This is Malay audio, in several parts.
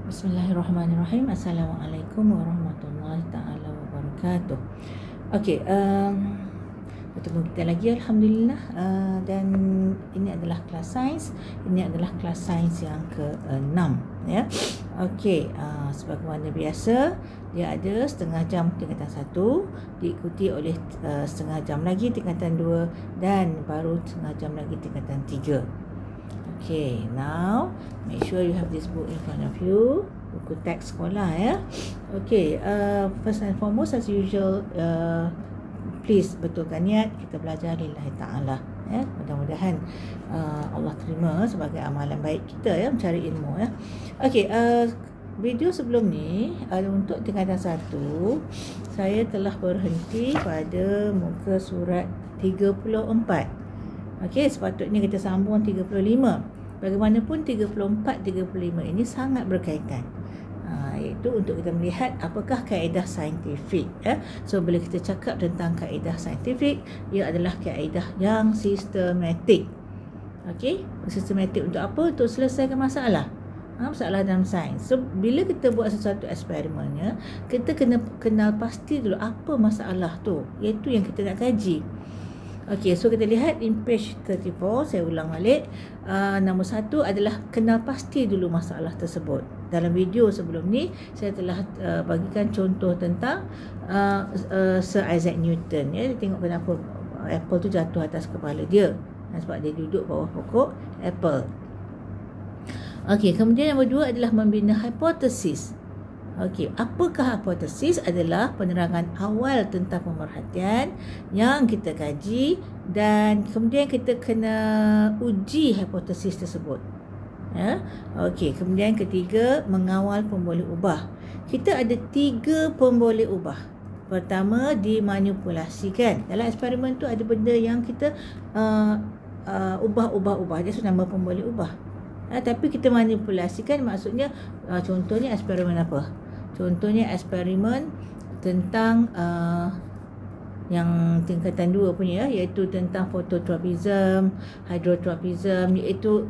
Bismillahirrahmanirrahim. Assalamualaikum warahmatullahi taala wabarakatuh. Okey, bertemu kita lagi alhamdulillah, dan ini adalah kelas sains. Ini adalah kelas sains yang ke-6 ya. Okey, sebagaimana biasa dia ada setengah jam tingkatan 1, diikuti oleh setengah jam lagi tingkatan 2 dan baru setengah jam lagi tingkatan 3. Okay, now make sure you have this book in front of you, buku teks sekolah ya. Okay, first and foremost as usual, please betulkan niat kita belajar lillahi ta'ala ya. Mudah-mudahan Allah terima sebagai amalan baik kita ya, mencari ilmu ya. Okay, video sebelum ni untuk tingkatan 1 saya telah berhenti pada muka surat 34. Okey, sepatutnya kita sambung 35. Bagaimanapun 34, 35 ini sangat berkaitan. Iaitu untuk kita melihat apakah kaedah saintifik ya. So bila kita cakap tentang kaedah saintifik, ia adalah kaedah yang sistematik. Okey, sistematik untuk apa? Untuk selesaikan masalah. Masalah dalam sains. So bila kita buat sesuatu eksperimennya, kita kena kenal pasti dulu apa masalah tu, iaitu yang kita nak kaji. Okey, so kita lihat in page 34, saya ulang balik. Nombor 1 adalah kenal pasti dulu masalah tersebut. Dalam video sebelum ni, saya telah bagikan contoh tentang Sir Isaac Newton. Ya, dia tengok kenapa apple tu jatuh atas kepala dia. Sebab dia duduk bawah pokok apple. Okey, kemudian nombor 2 adalah membina hipotesis. Okey, apakah hipotesis? Adalah penerangan awal tentang pemerhatian yang kita kaji dan kemudian kita kena uji hipotesis tersebut. Ya. Okey, kemudian ketiga, mengawal pemboleh ubah. Kita ada 3 pemboleh ubah. Pertama, dimanipulasikan. Dalam eksperimen tu ada benda yang kita ubah. Dia nama pemboleh ubah. Tapi kita manipulasikan, maksudnya contohnya eksperimen apa? Contohnya eksperimen tentang yang tingkatan 2 punya ya, iaitu tentang fototropism, hydrotropism, iaitu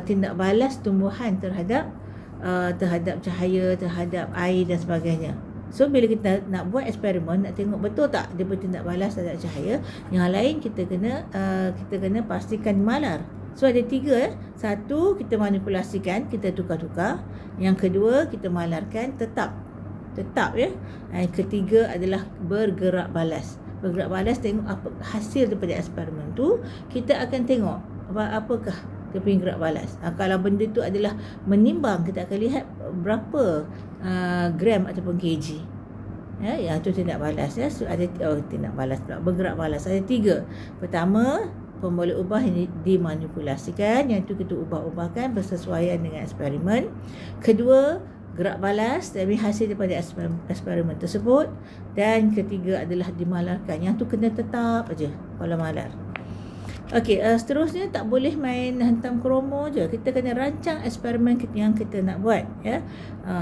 tindak balas tumbuhan terhadap cahaya, terhadap air dan sebagainya. So bila kita nak buat eksperimen, nak tengok betul tak dia bertindak balas terhadap cahaya, yang lain kita kena pastikan malar. So ada 3 ya. 1, kita manipulasikan, kita tukar-tukar. Yang kedua, kita malarkan tetap ya. Yang ketiga adalah bergerak balas. Bergerak balas, tengok apa hasil daripada eksperimen tu, kita akan tengok apakah dia punya gerak balas. Kalau benda tu adalah menimbang, kita akan lihat berapa gram ataupun kg. Ya, yang tu tindak balas ya. So ada tindak balas pula, bergerak balas. Ada 3. Pertama, pemboleh ubah ini dimanipulasikan, yang itu kita ubah-ubahkan bersesuaian dengan eksperimen. Kedua, gerak balas dari hasil daripada eksperimen tersebut. Dan ketiga adalah dimalarkan, yang tu kena tetap aja kalau malar. Okey, seterusnya tak boleh main hantam kromo je. Kita kena rancang eksperimen yang kita nak buat ya,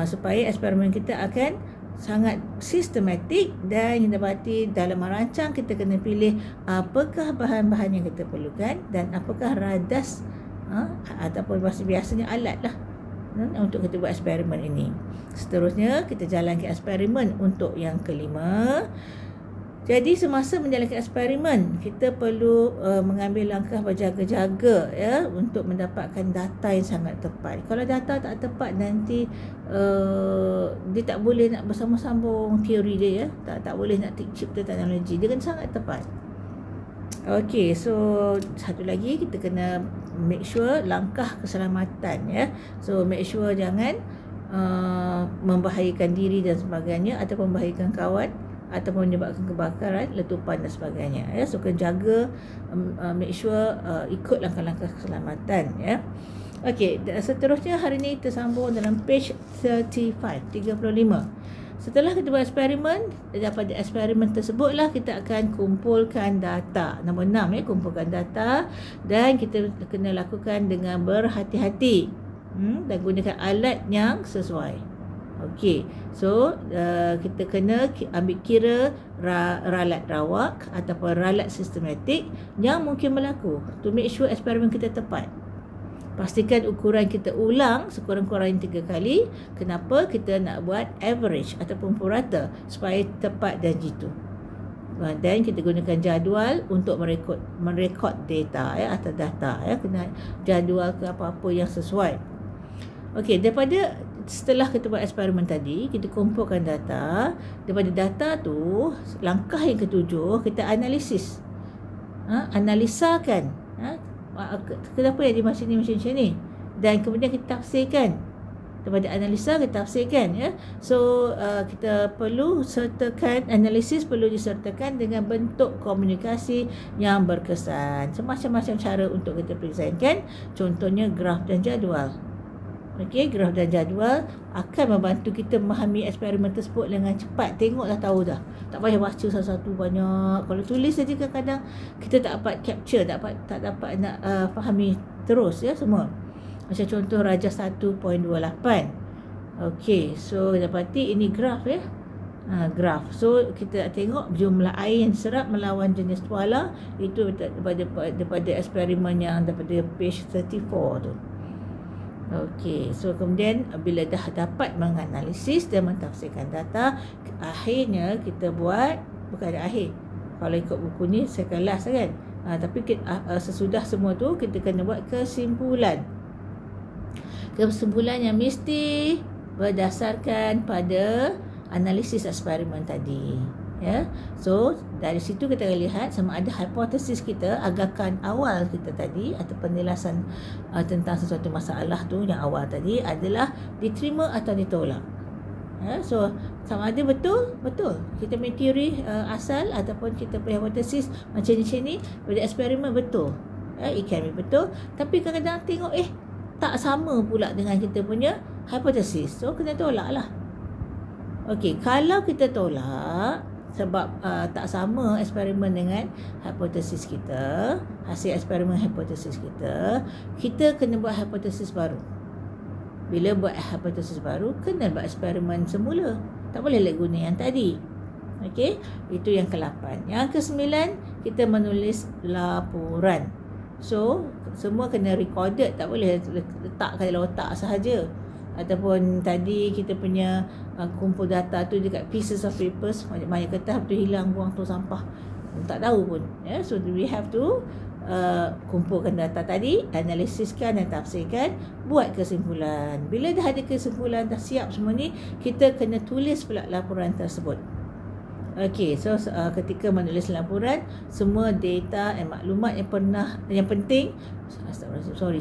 supaya eksperimen kita akan sangat sistematik. Dan yang dapati dalam merancang, kita kena pilih apakah bahan-bahan yang kita perlukan dan apakah radas ataupun biasanya alat lah untuk kita buat eksperimen ini. Seterusnya kita jalankan eksperimen untuk yang kelima. Jadi semasa menjalankan eksperimen, kita perlu mengambil langkah berjaga-jaga ya, untuk mendapatkan data yang sangat tepat. Kalau data tak tepat, nanti dia tak boleh nak bersambung-sambung teori dia ya. Tak boleh nak cipta teknologi. Dia kan sangat tepat. Okey, so satu lagi kita kena make sure langkah keselamatan ya. So make sure jangan membahayakan diri dan sebagainya, atau membahayakan kawan, ataupun menyebabkan kebakaran, letupan dan sebagainya ya. So kena jaga, make sure ikut langkah-langkah keselamatan ya. Okey, seterusnya hari ini kita sambung dalam page 35. Setelah kita buat eksperimen, daripada eksperimen tersebutlah kita akan kumpulkan data. Nombor 6 ya, kumpulkan data, dan kita kena lakukan dengan berhati-hati dan gunakan alat yang sesuai. Okey, so kita kena ambil kira ralat rawak ataupun ralat sistematik yang mungkin berlaku to make sure eksperimen kita tepat. Pastikan ukuran kita ulang sekurang-kurangnya 3 kali. Kenapa? Kita nak buat average ataupun purata supaya tepat dan jitu. Dan kita gunakan jadual untuk merekod data ya, atau data ya, kena jadual ke apa-apa yang sesuai. Okey, setelah kita buat eksperimen tadi, kita kumpulkan data. Daripada data tu, langkah yang ketujuh, kita analisis. Analisakan. Kenapa yang macam ni? Dan kemudian kita tafsirkan. Daripada analisa kita tafsirkan ya. So kita perlu sertakan, analisis perlu disertakan dengan bentuk komunikasi yang berkesan. Macam-macam cara untuk kita presentkan. Contohnya graf dan jadual. Okey, graf dan jadual akan membantu kita memahami eksperimen tersebut dengan cepat. Tengoklah tahu dah. Tak payah baca satu-satu banyak. Kalau tulis saja kadang-kadang kita tak dapat capture, tak dapat nak fahami terus ya semua. Macam contoh Rajah 1.28. Okey, so dapati ini graf ya. Graf. So kita tengok jumlah air yang diserap melawan jenis tuala itu daripada eksperimen yang daripada page 34 tu. Okey, so kemudian bila dah dapat menganalisis dan mentafsirkan data, akhirnya kita buat, bukan akhir. Kalau ikut buku ni saya kelas kan. Tapi sesudah semua tu kita kena buat kesimpulan. Kesimpulan yang mesti berdasarkan pada analisis eksperimen tadi ya. So dari situ kita lihat sama ada hipotesis kita, agakan awal kita tadi atau penjelasan tentang sesuatu masalah tu yang awal tadi adalah diterima atau ditolak ya. So sama ada betul kita punya teori asal ataupun kita punya hipotesis macam ni pada eksperimen betul ya, it can be betul, tapi kadang-kadang tengok tak sama pula dengan kita punya hipotesis. So kena tolak lah. Okey, kalau kita tolak sebab tak sama eksperimen dengan hipotesis kita, hasil eksperimen hipotesis kita kena buat hipotesis baru. Bila buat hipotesis baru, kena buat eksperimen semula. Tak boleh lagi guna yang tadi. Okey, itu yang ke-8. Yang ke-9, kita menulis laporan. So, semua kena recorded, tak boleh letakkan dalam otak sahaja. Ataupun tadi kita punya kumpul data tu dekat pieces of papers, banyak kertas tu hilang, buang tu sampah, tak tahu pun ya. So we have to kumpulkan data tadi, analisiskan dan tafsirkan, buat kesimpulan. Bila dah ada kesimpulan, dah siap semua ni, kita kena tulis pula laporan tersebut. Okey, so ketika menulis laporan, semua data dan maklumat yang penting,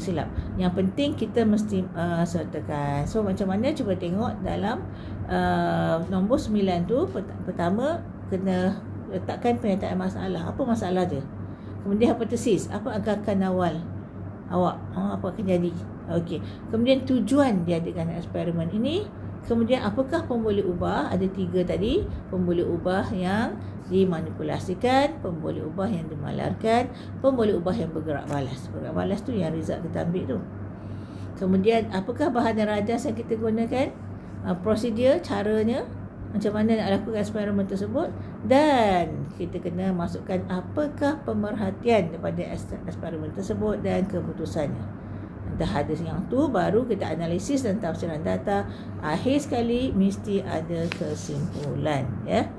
silap. Yang penting kita mesti sertakan. So macam mana, cuba tengok dalam nombor 9 tu. Pertama, kena letakkan pernyataan masalah. Apa masalah dia? Kemudian hipotesis, apa agakan awal awak, apa akan jadi. Okey. Kemudian tujuan diadakan eksperimen ini. Kemudian apakah pemboleh ubah? Ada 3 tadi. Pemboleh ubah yang dimanipulasikan, pemboleh ubah yang dimalarkan, pemboleh ubah yang bergerak balas. Bergerak balas tu yang result kita ambil tu. Kemudian apakah bahan dan rajas yang kita gunakan? Prosedur, caranya, macam mana nak lakukan eksperimen tersebut, dan kita kena masukkan apakah pemerhatian daripada eksperimen tersebut dan keputusannya. Dah ada yang tu, baru kita analisis dan tafsiran data. Akhir sekali mesti ada kesimpulan ya.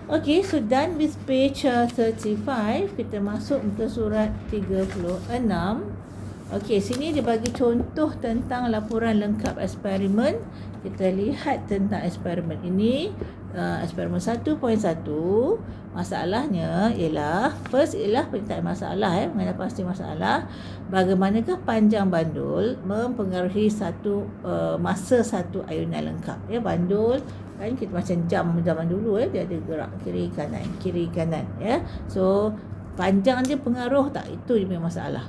Okey, so done with page 35. Kita masuk ke surat 36. Okey, sini dia bagi contoh tentang laporan lengkap eksperimen. Kita lihat tentang eksperimen ini. Eksperimen 1.1. Masalahnya ialah, first ialah pernyataan masalah mengenai pasti masalah. Bagaimanakah panjang bandul mempengaruhi masa satu ayunan lengkap ya. Bandul kan kita macam jam zaman dulu dia ada gerak kiri kanan ya. So panjang dia pengaruh tak, itu dia punya masalah.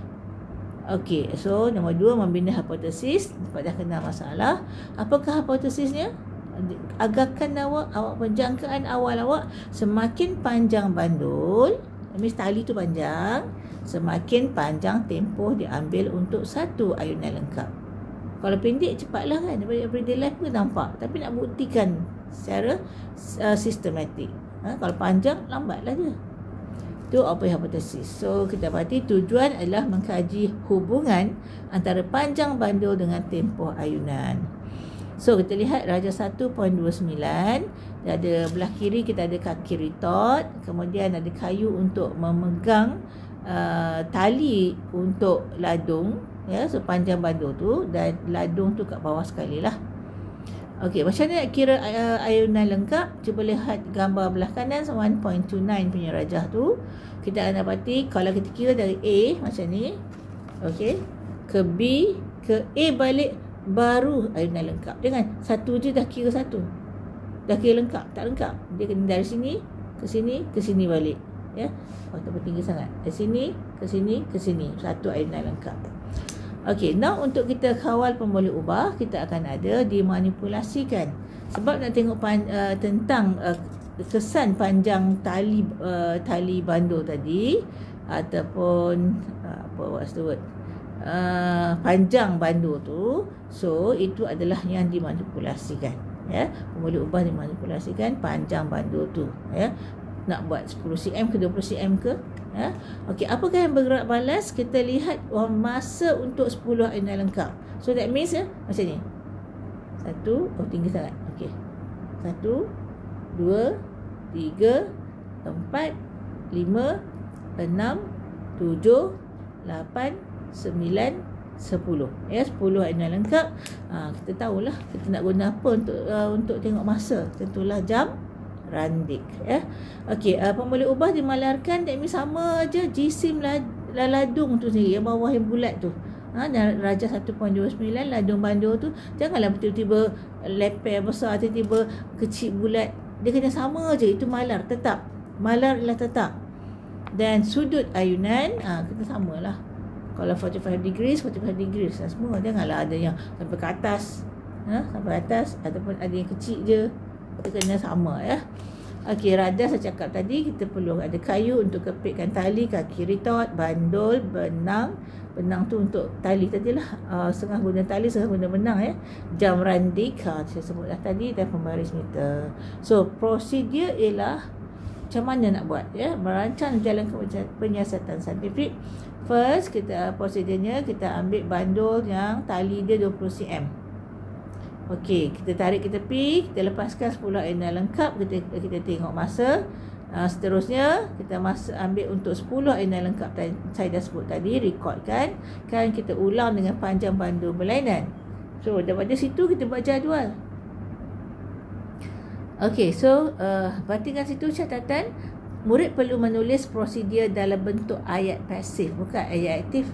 Okey, so nombor 2, membina hipotesis pada kenal masalah. Apakah hipotesisnya? Agakan awak penjangkaan awal awak, semakin panjang bandul, tali tu panjang, semakin panjang tempoh diambil untuk satu ayunan lengkap. Kalau pendek cepatlah kan, daripada everyday life pun nampak, tapi nak buktikan secara sistematik. Kalau panjang lambatlah dia. Itu opera hipotesis. So kita berarti tujuan adalah mengkaji hubungan antara panjang bandul dengan tempoh ayunan. So kita lihat Raja 1.29. Dia ada belah kiri kita ada kaki retort, kemudian ada kayu untuk memegang tali untuk ladung, ya, sepanjang bandul tu, dan ladung tu kat bawah sekali lah. Okey, macam mana nak kira ayunan lengkap? Cuba lihat gambar belah kanan 1.29 punya rajah tu. Kita akan dapati kalau kita kira dari A macam ni, okey, ke B, ke A balik, baru ayunan lengkap. Jangan satu je dah kira satu. Dah kira lengkap, tak lengkap. Dia kena dari sini ke sini balik. Ya. Oh, tak tinggi sangat. Dari sini ke sini ke sini. Satu ayunan lengkap. Okey, now untuk kita kawal pemboleh ubah, kita akan ada dimanipulasikan. Sebab nak tengok tentang kesan panjang tali bandul tadi, ataupun what's the word? Panjang bandul tu. So itu adalah yang dimanipulasikan, ya. Pemboleh ubah dimanipulasikan panjang bandul tu, ya. Nak buat 10 cm ke 20 cm ke, ya. Okey, apakah yang bergerak balas? Kita lihat masa untuk 10 ayunan lengkap. So that means, ya, macam ni. Satu, tinggi sangat. Okey. 1, 2, 3, 4, 5, 6, 7, 8, 9, 10. Ya, 10 ayunan lengkap. Kita tahulah kita nak guna apa untuk tengok masa. Tentulah jam randik, ya. Okey, pemboleh ubah dimalarkan, that means sama aja jisim ladung tu sendiri, yang bawah yang bulat tu. Dan Raja 1.29 ladung bandul tu janganlah tiba-tiba leper besar, tiba-tiba kecil bulat. Dia kena sama aja, itu malar tetap. Malar ialah tetap. Dan sudut ayunan kita samalah. Kalau 45 degrees lah semua. Janganlah ada yang sampai ke atas, sampai atas, ataupun ada yang kecil je. Kita kena sama, ya. Okey, radah saya cakap tadi, kita perlu ada kayu untuk kepitkan tali, kaki retort, bandul, benang. Benang tu untuk tali tadilah, setengah guna tali, setengah guna benang, ya. Jam randik, saya sebut dah tadi, dan pembaris meter. So prosedur ialah macam mana nak buat, ya, merancang jalan penyiasatan saintifik. First, prosedurnya kita ambil bandul yang tali dia 20 cm. Okey, kita tarik ke tepi, kita lepaskan 10 ayunan lengkap, kita tengok masa. Seterusnya kita ambil untuk 10 ayunan lengkap saya dah sebut tadi, rekodkan, kan kita ulang dengan panjang bandul berlainan. So daripada situ kita buat jadual. Okey, so berarti kat situ catatan, murid perlu menulis prosedur dalam bentuk ayat pasif, bukan ayat aktif.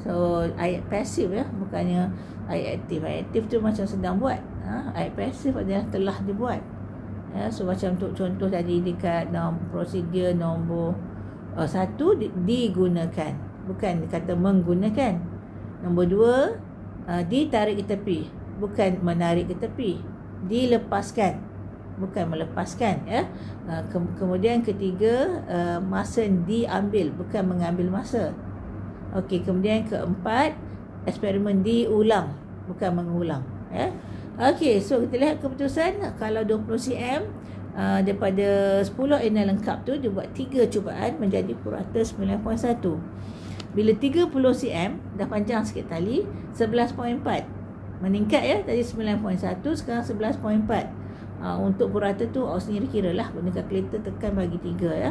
So ayat pasif, ya, bukannya ayat aktif. Ayat aktif tu macam sedang buat. Ayat pasif adalah telah dibuat. Ya, so macam untuk contoh tadi dekat prosedur nombor 1 digunakan, bukan kata menggunakan. Nombor 2 ditarik ke tepi, bukan menarik ke tepi. Dilepaskan, bukan melepaskan, ya. Kemudian ketiga, masa diambil, bukan mengambil masa. Okey, kemudian keempat, eksperimen diulang, bukan mengulang, ya. Okey, so kita lihat keputusan. Kalau 20 cm daripada 10 ayunan lengkap tu, dia buat 3 cubaan menjadi purata 9.1. Bila 30 cm dah panjang sikit tali, 11.4 meningkat, ya. Tadi 9.1, sekarang 11.4. Untuk purata tu awak sendiri kiralah, guna kalkulator, tekan bagi 3, ya.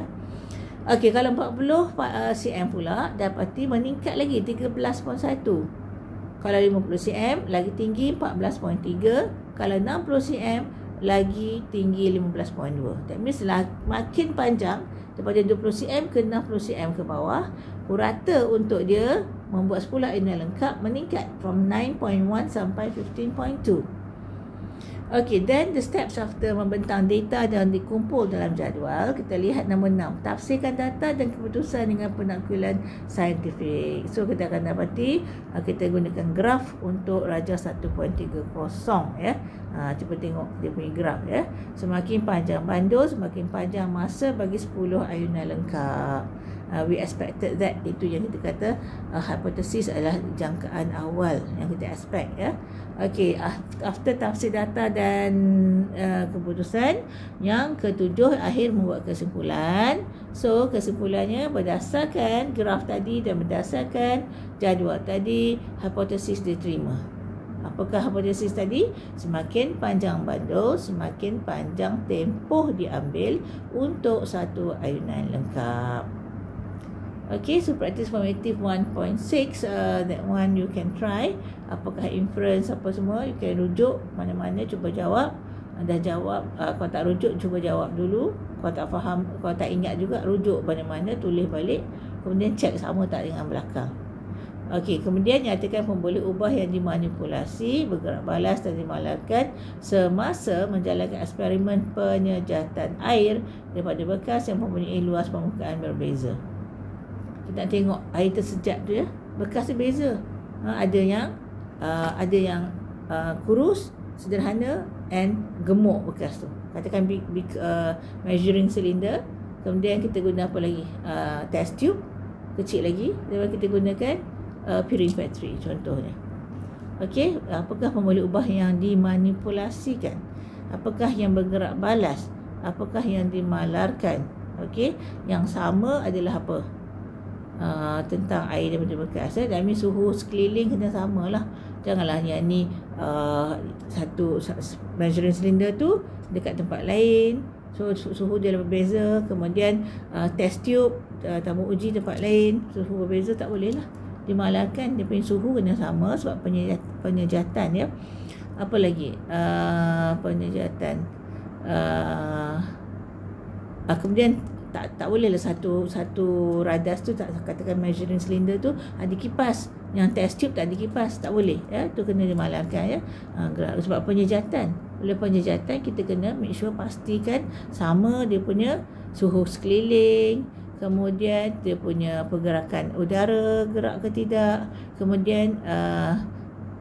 Okey, kalau 40 cm pula, dapati meningkat lagi 13.1. Kalau 50 cm lagi tinggi 14.3. Kalau 60 cm lagi tinggi 15.2. That means makin panjang daripada 20 cm ke 60 cm ke bawah, purata untuk dia membuat 10 ayunan lengkap meningkat from 9.1 sampai 15.2. Okey, then the steps after membentang data dan dikumpul dalam jadual. Kita lihat nombor 6, tafsirkan data dan keputusan dengan penakwilan saintifik. So kita akan dapati kita gunakan graf untuk Raja 1.30, ya. Cuba tengok dia punya graf, ya. Semakin panjang bandul, semakin panjang masa bagi 10 ayunan lengkap. We expected that. Itu yang kita kata hypothesis adalah jangkaan awal yang kita expect, ya. Okey, after tafsir data dan keputusan, yang ketujuh akhir membuat kesimpulan. So kesimpulannya berdasarkan graf tadi dan berdasarkan jadual tadi, hipotesis diterima. Apakah hipotesis tadi? Semakin panjang bandul, semakin panjang tempoh diambil untuk satu ayunan lengkap. Okay, so practice formative 1.6, that one you can try. Apakah inference apa semua, you can rujuk mana-mana, cuba jawab. Dah jawab, kalau tak rujuk, cuba jawab dulu. Kalau tak faham, kalau tak ingat juga, rujuk mana-mana, tulis balik. Kemudian cek sama tak dengan belakang. Okey, kemudian nyatakan pemboleh ubah yang dimanipulasi, bergerak balas dan dimalarkan semasa menjalankan eksperimen penyejatan air daripada bekas yang mempunyai luas permukaan berbeza. Kita nak tengok air tersejat tu, ya. Bekas dia beza. Ada yang kurus, sederhana and gemuk bekas tu. Katakan big measuring cylinder. Kemudian kita guna apa lagi? Test tube kecil lagi. Dan kita gunakan purimetry contohnya. Okey, apakah pemboleh ubah yang dimanipulasikan? Apakah yang bergerak balas? Apakah yang dimalarkan? Okey, yang sama adalah apa? Tentang air daripada bekas, dan suhu sekeliling kena samalah. Janganlah yang ni satu measuring cylinder tu dekat tempat lain, so suhu dia berbeza. Kemudian test tube, tabung uji tempat lain, suhu berbeza, tak boleh lah. Dimalarkan, dia punya suhu kena sama sebab penyejatan, ya. Apa lagi? Penyejatan. Kemudian tak boleh lah satu radas tu, tak, katakan measuring cylinder tu dikipas, yang test tube tak dikipas, tak boleh, ya. Tu kena dimalarkan, ya. Sebab penyejatan. Oleh penyejatan kita kena make sure pastikan sama dia punya suhu sekeliling, kemudian dia punya pergerakan udara gerak ke tidak, kemudian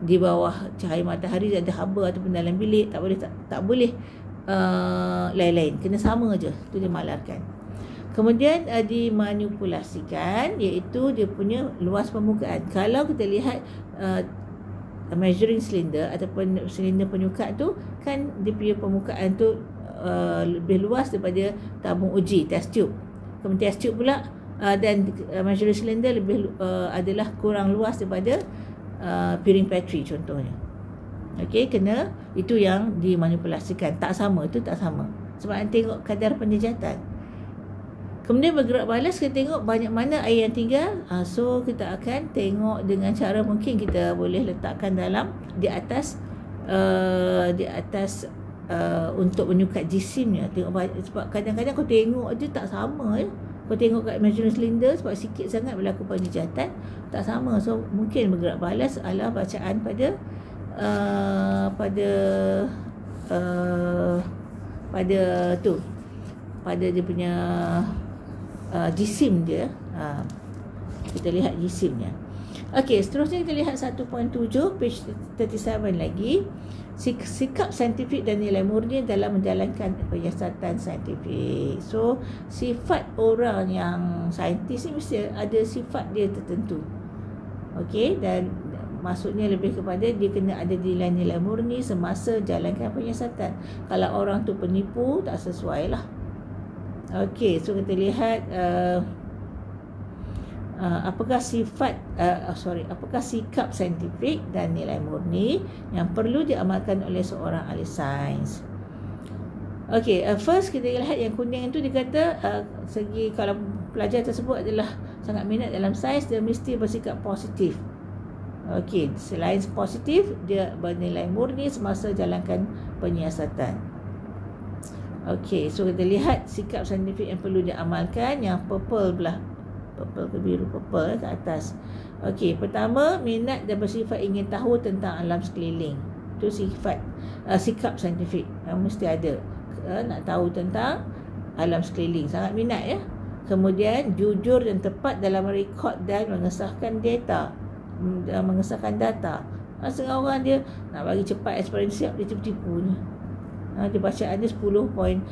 di bawah cahaya matahari ada haba ataupun dalam bilik, tak boleh lain-lain, kena sama je, tu dimalarkan. Kemudian dimanipulasikan, iaitu dia punya luas permukaan. Kalau kita lihat measuring cylinder ataupun silinder penyukat tu, kan dia punya permukaan tu lebih luas daripada tabung uji, test tube. Kemudian test tube pula dan measuring cylinder lebih adalah kurang luas daripada purimetry contohnya. Okey, kena, itu yang dimanipulasikan. Tak sama, itu tak sama. Sebab nak tengok kadar penyejatan. Kemudian bergerak balas, kita tengok banyak mana air yang tinggal. So kita akan tengok dengan cara mungkin kita boleh letakkan dalam di atas untuk menyukat jisimnya. Tengok, sebab kadang-kadang kau tengok je tak sama, ya. Kau tengok kat measuring cylinder, sebab sikit sangat berlaku penyejatan, tak sama. So mungkin bergerak balas adalah bacaan pada dia punya jisim dia. Kita lihat jisimnya. Okey, seterusnya kita lihat 1.7, page 37 lagi. Sikap saintifik dan nilai murni dalam menjalankan penyiasatan saintifik. So, sifat orang yang saintis ni mesti ada sifat dia tertentu. Okey, dan maksudnya lebih kepada dia kena ada nilai-nilai murni semasa jalankan penyiasatan. Kalau orang tu penipu, tak sesuai lah. Okey, so kita lihat apakah sikap saintifik dan nilai murni yang perlu diamalkan oleh seorang ahli sains. Okey, first kita lihat yang kuning itu, dia kata segi kalau pelajar tersebut adalah sangat minat dalam sains, dia mesti bersikap positif. Okey, selain positif, dia bernilai murni semasa jalankan penyiasatan. Okey, so kita lihat sikap saintifik yang perlu diamalkan, yang purple belah, purple ke biru, purple ke atas. Okey, pertama, minat dan bersifat ingin tahu tentang alam sekeliling. Itu sikap saintifik yang mesti ada. Nak tahu tentang alam sekeliling, sangat minat, ya. Kemudian jujur dan tepat dalam rekod dan mengesahkan data. Setengah orang dia nak bagi cepat eksperimen siap, dia tipu-tipu ni. Dia bacaan dia 10.1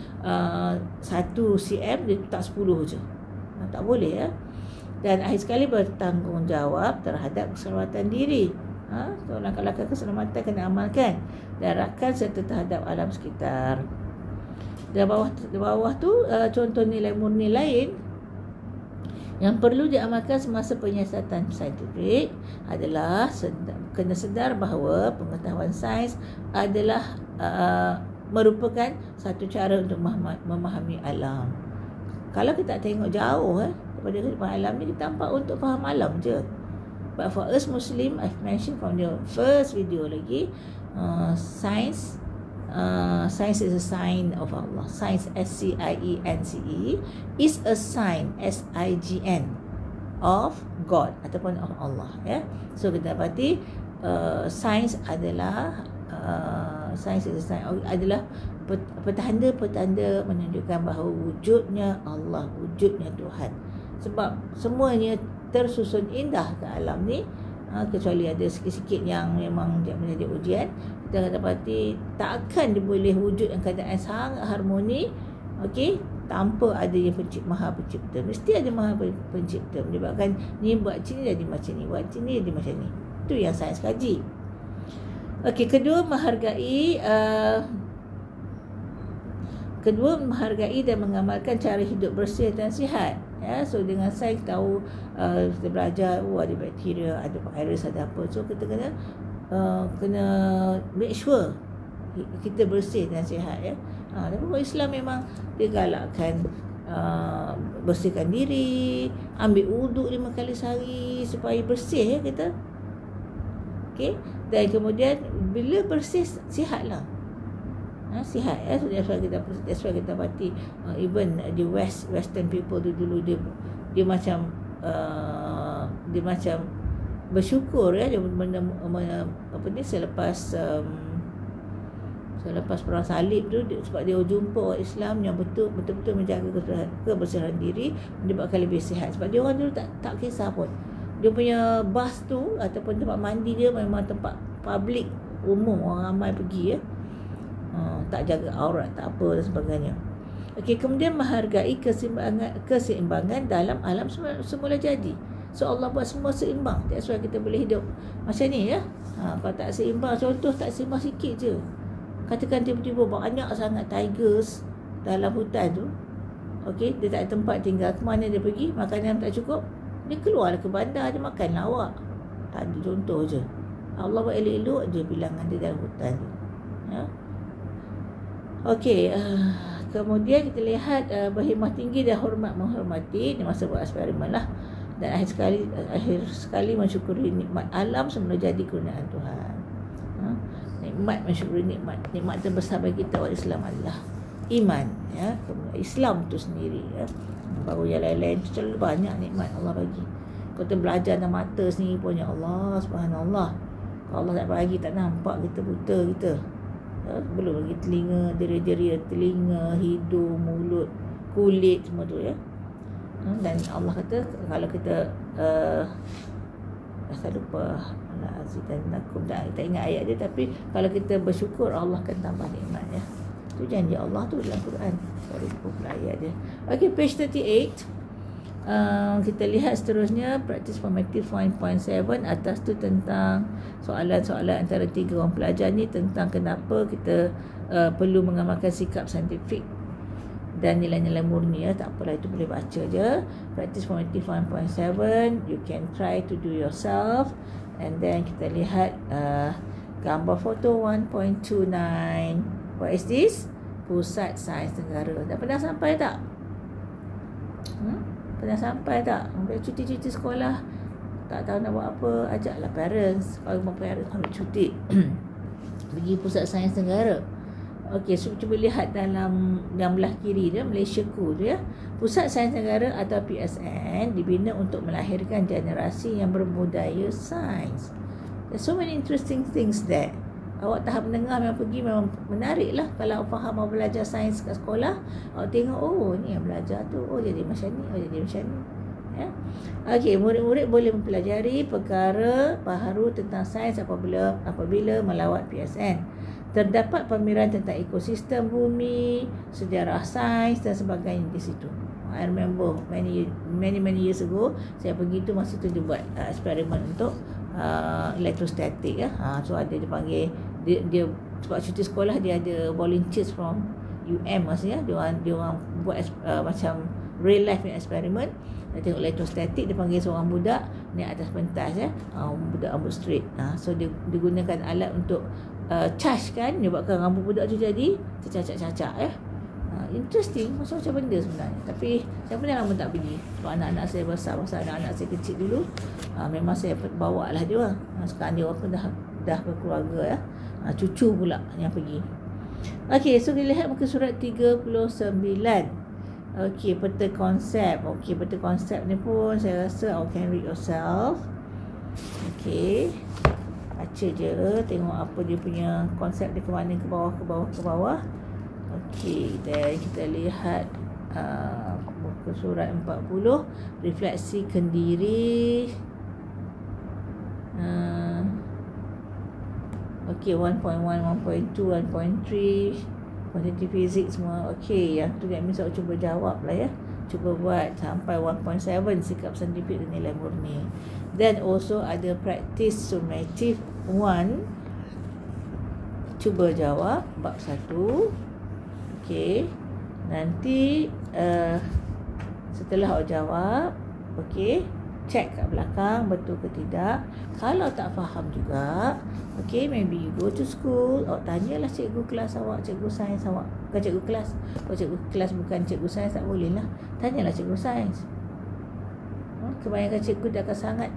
cm, dia tak 10 je. Tak boleh ya. Dan akhir sekali bertanggungjawab terhadap keselamatan diri. So, langkah-langkah keselamatan kena amalkan dan rakan serta terhadap alam sekitar. Di bawah tu contoh nilai murni lain yang perlu diamalkan semasa penyiasatan saintifik adalah kena sedar bahawa pengetahuan sains adalah merupakan satu cara untuk memahami alam. Kalau kita tengok jauh daripada kehidupan alam ni, kita nampak untuk faham alam je. But for us Muslim, I've mentioned from the first video lagi, science is a sign of Allah. Science, S-C-I-E-N-C-E, is a sign, S-I-G-N, of God ataupun of Allah. Ya. So kita dapati science adalah science is a sign adalah petanda-petanda menunjukkan bahawa wujudnya Allah, wujudnya Tuhan. Sebab semuanya tersusun indah ke alam ni, kecuali ada sikit-sikit yang memang menjadi ujian. Kita akan dapati tak akan boleh wujud yang keadaan sangat harmoni, okey, tanpa adanya Maha Pencipta. Mesti ada Maha Pencipta, menyebabkan ni buat sini jadi macam ni, buat sini jadi macam ni. Itu yang sains kaji. Okey, kedua menghargai dan mengamalkan cara hidup bersih dan sihat. Ya, so dengan sains tahu, kita belajar ada bakteria, ada virus, ada apa. So kita kena make sure kita bersih dan sihat ya. Tapi Islam memang dia galakkan bersihkan diri, ambil wuduk 5 kali sehari supaya bersih ya kita. Okey, dan kemudian bila bersih sihatlah. Sihat ya. So that's why kita dapati even the western people dulu dia macam dia macam bersyukur ya, dia selepas perang salib tu, sebab dia jumpa orang Islam yang betul-betul menjaga kebersihan diri, menyebabkan lebih sihat. Sebab dia orang dulu tak kisah pun, dia punya bas tu ataupun tempat mandi dia memang tempat public, umum, orang ramai pergi ya. Tak jaga aurat, tak apa dan sebagainya. Okey, kemudian menghargai keseimbangan dalam alam semula jadi. So Allah buat semua seimbang. That's why kita boleh hidup macam ni ya. Kalau tak seimbang, contoh tak seimbang sikit je, katakan tiba-tiba banyak sangat tigers dalam hutan tu. Okey, dia tak ada tempat tinggal, ke mana dia pergi? Makanan tak cukup, dia keluar ke bandar, dia makan lawak. Tak ada, contoh je. Allah buat elok-elok je bilangan dia dalam hutan tu ya. Okey, kemudian kita lihat berhimah tinggi dan hormat menghormati di masa buat eksperimen lah. Dan akhir sekali mensyukuri nikmat alam semula jadi kurniaan Tuhan. Nikmat, mensyukuri nikmat terbesar bagi kita orang Islam adalah iman ya. Islam tu sendiri ya. Baru yang lain-lain terlalu banyak nikmat Allah bagi. Kita belajar dalam mata sendiri pun, ya Allah, subhanallah. Kalau Allah tak bagi, tak nampak, kita buta kita. Belum lagi telinga, deri-deri telinga, hidung, mulut, kulit, semua tu ya. Dan Allah kata kalau kita saya lupa tak ingat ayat dia, tapi kalau kita bersyukur, Allah akan tambah nikmat ya. Itu janji Allah tu dalam Quran. Saya lupa ayat dia. Okey, page 38. Kita lihat seterusnya, practice formative 1.7. Atas tu tentang soalan-soalan antara 3 orang pelajar ni tentang kenapa kita perlu mengamalkan sikap saintifik dan nilai-nilai murni ya. Tak apalah, itu boleh baca je. Practice formative 1.7, you can try to do yourself. And then kita lihat gambar foto 1.29. What is this? Pusat Sains Negara. Dah pernah sampai tak? Pernah sampai tak? Ambil cuti-cuti sekolah, tak tahu nak buat apa, ajaklah parents. Kalau memang parents ambil cuti pergi Pusat Sains Negara. Okey, so cuba lihat dalam yang belah kiri dia, Malaysia tu ya. Pusat Sains Negara atau PSN dibina untuk melahirkan generasi yang berbudaya sains. There's so many interesting things there. Awak tahap menengah memang pergi, memang menarik lah. Kalau awak faham, awak belajar sains kat sekolah, awak tengok, oh ni yang belajar tu, oh jadi macam ni, oh jadi macam ni ya. Okey, murid-murid boleh mempelajari perkara baharu tentang sains apabila melawat PSN. Terdapat pameran tentang ekosistem bumi, sejarah sains dan sebagainya di situ. I remember many years ago, saya pergi tu masa tu dia buat eksperimen untuk electrostatic ya. So ada dia panggil dia sebab cuti sekolah dia ada volunteers from UM masa ya. Dia orang buat macam real life eksperimen. Dia tengok electrostatic, dia panggil seorang budak naik atas pentas ya. Budak rambut straight. So dia gunakan alat untuk charge kan, dia buatkan rambut budak tu jadi tercacak-cacak ya. Interesting, macam-macam benda sebenarnya. Tapi saya pun dah lama tak pergi sebab anak-anak saya besar. Masa anak-anak saya kecil dulu, memang saya bawa lah dia orang. Sekarang dia orang pun dah berkeluarga ya. Cucu pula yang pergi. Okey, so kita lihat muka surat 39. Okey, peta konsep. Okey, peta konsep ni pun saya rasa you can read yourself. Okey, baca je, tengok apa dia punya konsep dia ke mana, ke bawah. Okey, dan kita lihat muka surat 40, refleksikan diri. Okey, 1.1, 1.2, 1.3, kuantiti fizik semua. Okey, yang tu that means awak cuba jawab lah ya. Cuba buat sampai 1.7, sikap saintifik dan nilai murni. Then also ada practice summative 1. Cuba jawab bab 1. Okey, nanti setelah awak jawab, okey, check kat belakang betul ke tidak. Kalau tak faham juga, okey, maybe you go to school, awak tanyalah cikgu kelas awak, cikgu sains awak. Bukan cikgu kelas. Kalau cikgu kelas bukan cikgu sains, tak boleh lah. Tanyalah cikgu sains. Kebanyakan cikgu dia akan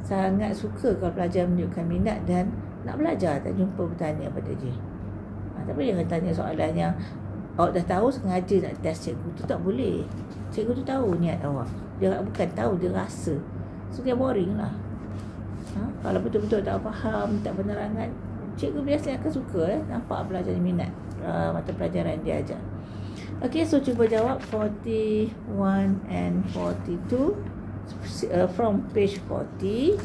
sangat suka kalau pelajar menunjukkan minat dan nak belajar, tak jumpa bertanya pada dia. Tapi jangan tanya soalan yang awak dah tahu sengaja nak test cikgu tu, tak boleh. Cikgu tu tahu niat awak. Dia bukan tahu, dia rasa. So dia boring lah. Kalau betul-betul tak faham, tak penerangan, cikgu biasanya akan suka nampak pelajar ni minat mata pelajaran dia ajar. Okey, so cuba jawab 41 and 42 from page 40.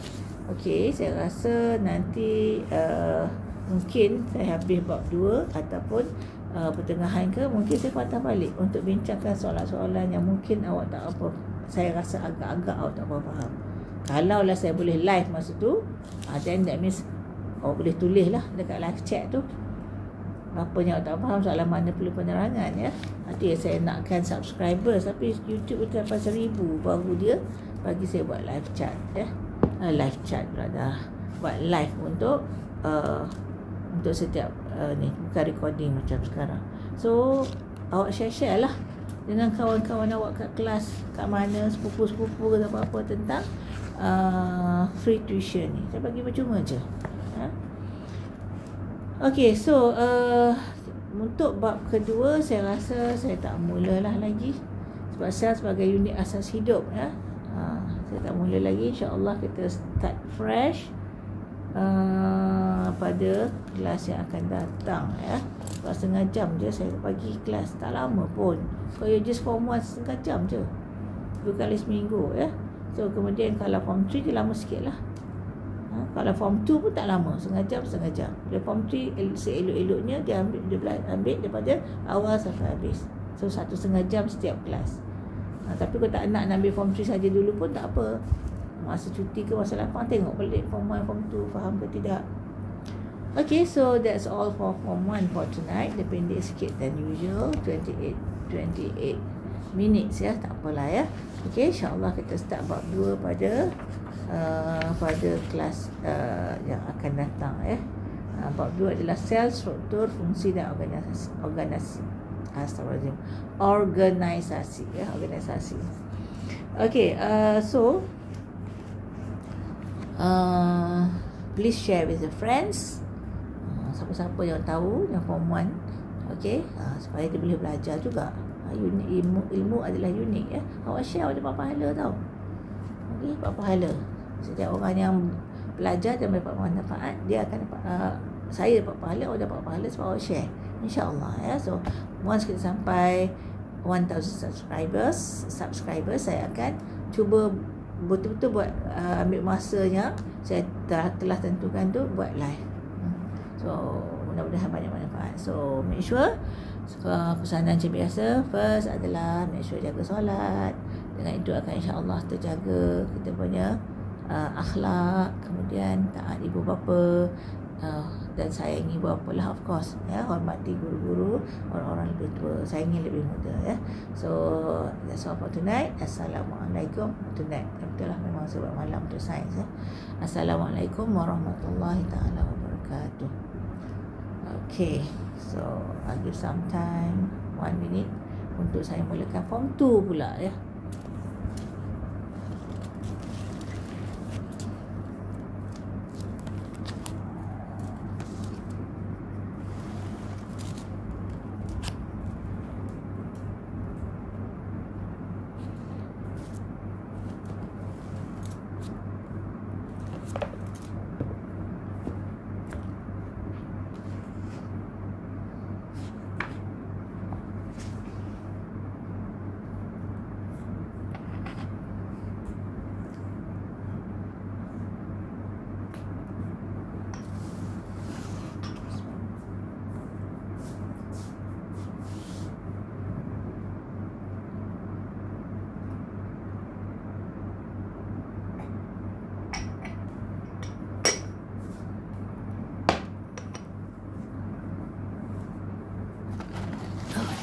Okey, saya rasa nanti mungkin saya habis bab 2 ataupun pertengahan ke, mungkin saya patah balik untuk bincangkan soalan-soalan yang mungkin awak tak apa, saya rasa agak-agak awak tak faham. Kalau lah saya boleh live masa tu, then that means awak boleh tulis lah dekat live chat tu apa yang awak tak faham, soalan mana perlu penerangan ya. Nanti saya nakkan subscribers, tapi YouTube itu dapat 1000 baru dia bagi saya buat live chat ya. Live chat pula dah buat live untuk setiap ni, bukan recording macam sekarang. So awak share lah dengan kawan-kawan awak kat kelas, kat mana, sepupu-sepupu ke apa-apa tentang free tuition ni. Saya bagi percuma je. Okey, so untuk bab kedua saya rasa saya tak mulalah lagi sebab sel sebagai unit asas hidup ya. Saya tak mula lagi. InsyaAllah kita start fresh pada kelas yang akan datang ya. Sebab setengah jam je saya bagi kelas, tak lama pun. Kalau you just form 1 setengah jam je, 2 kali seminggu ya. So kemudian kalau form 3 dia lama sikit lah. Kalau form 2 pun tak lama, setengah jam. Dia form 3 seelok-eloknya dia ambil daripada awal sampai habis. So 1,5 jam setiap kelas. Tapi kalau tak nak ambil form 3 saja dulu pun tak apa. Masa cuti ke masa lapang tengok balik form 1, form 2 faham ke tidak. Okay, so that's all for form 1 for tonight. Dia pendek sikit than usual, 28 minutes ya, tak apalah ya. Okay, insyaAllah kita start bab 2 pada kelas yang akan datang ya. Bab 2 adalah sel, struktur, fungsi dan organisasi ya, organisasi. Okay, so please share with your friends, siapa-siapa yang tahu yang form 1, okay, supaya dia boleh belajar juga. Ilmu adalah unik ya. Awak share, awak dapat pahala tau. Okay, dapat pahala. Setiap orang yang belajar dan mendapat manfaat, dia akan dapat, saya dapat pahala, awak dapat pahala sebab awak share, insyaAllah ya. So once kita sampai 1000 subscribers, saya akan cuba betul-betul buat, ambil masanya saya telah tentukan tu buat live. So mudah-mudahan banyak manfaat. So make sure Pesanan macam biasa, first adalah make sure jaga solat. Dengan itu akan insya-Allah terjaga kita punya akhlak, kemudian taat ibu bapa, dan sayangi ibu bapa lah, of course, ya, hormati guru-guru, orang-orang lebih tua, sayangi lebih muda, ya. So that's all for tonight. Assalamualaikum. Tonight betul lah, memang sebab malam untuk sains, ya. Assalamualaikum warahmatullahi taala wabarakatuh. Okay, so I'll give some time, 1 minute untuk saya mulakan form 2 pula, ya.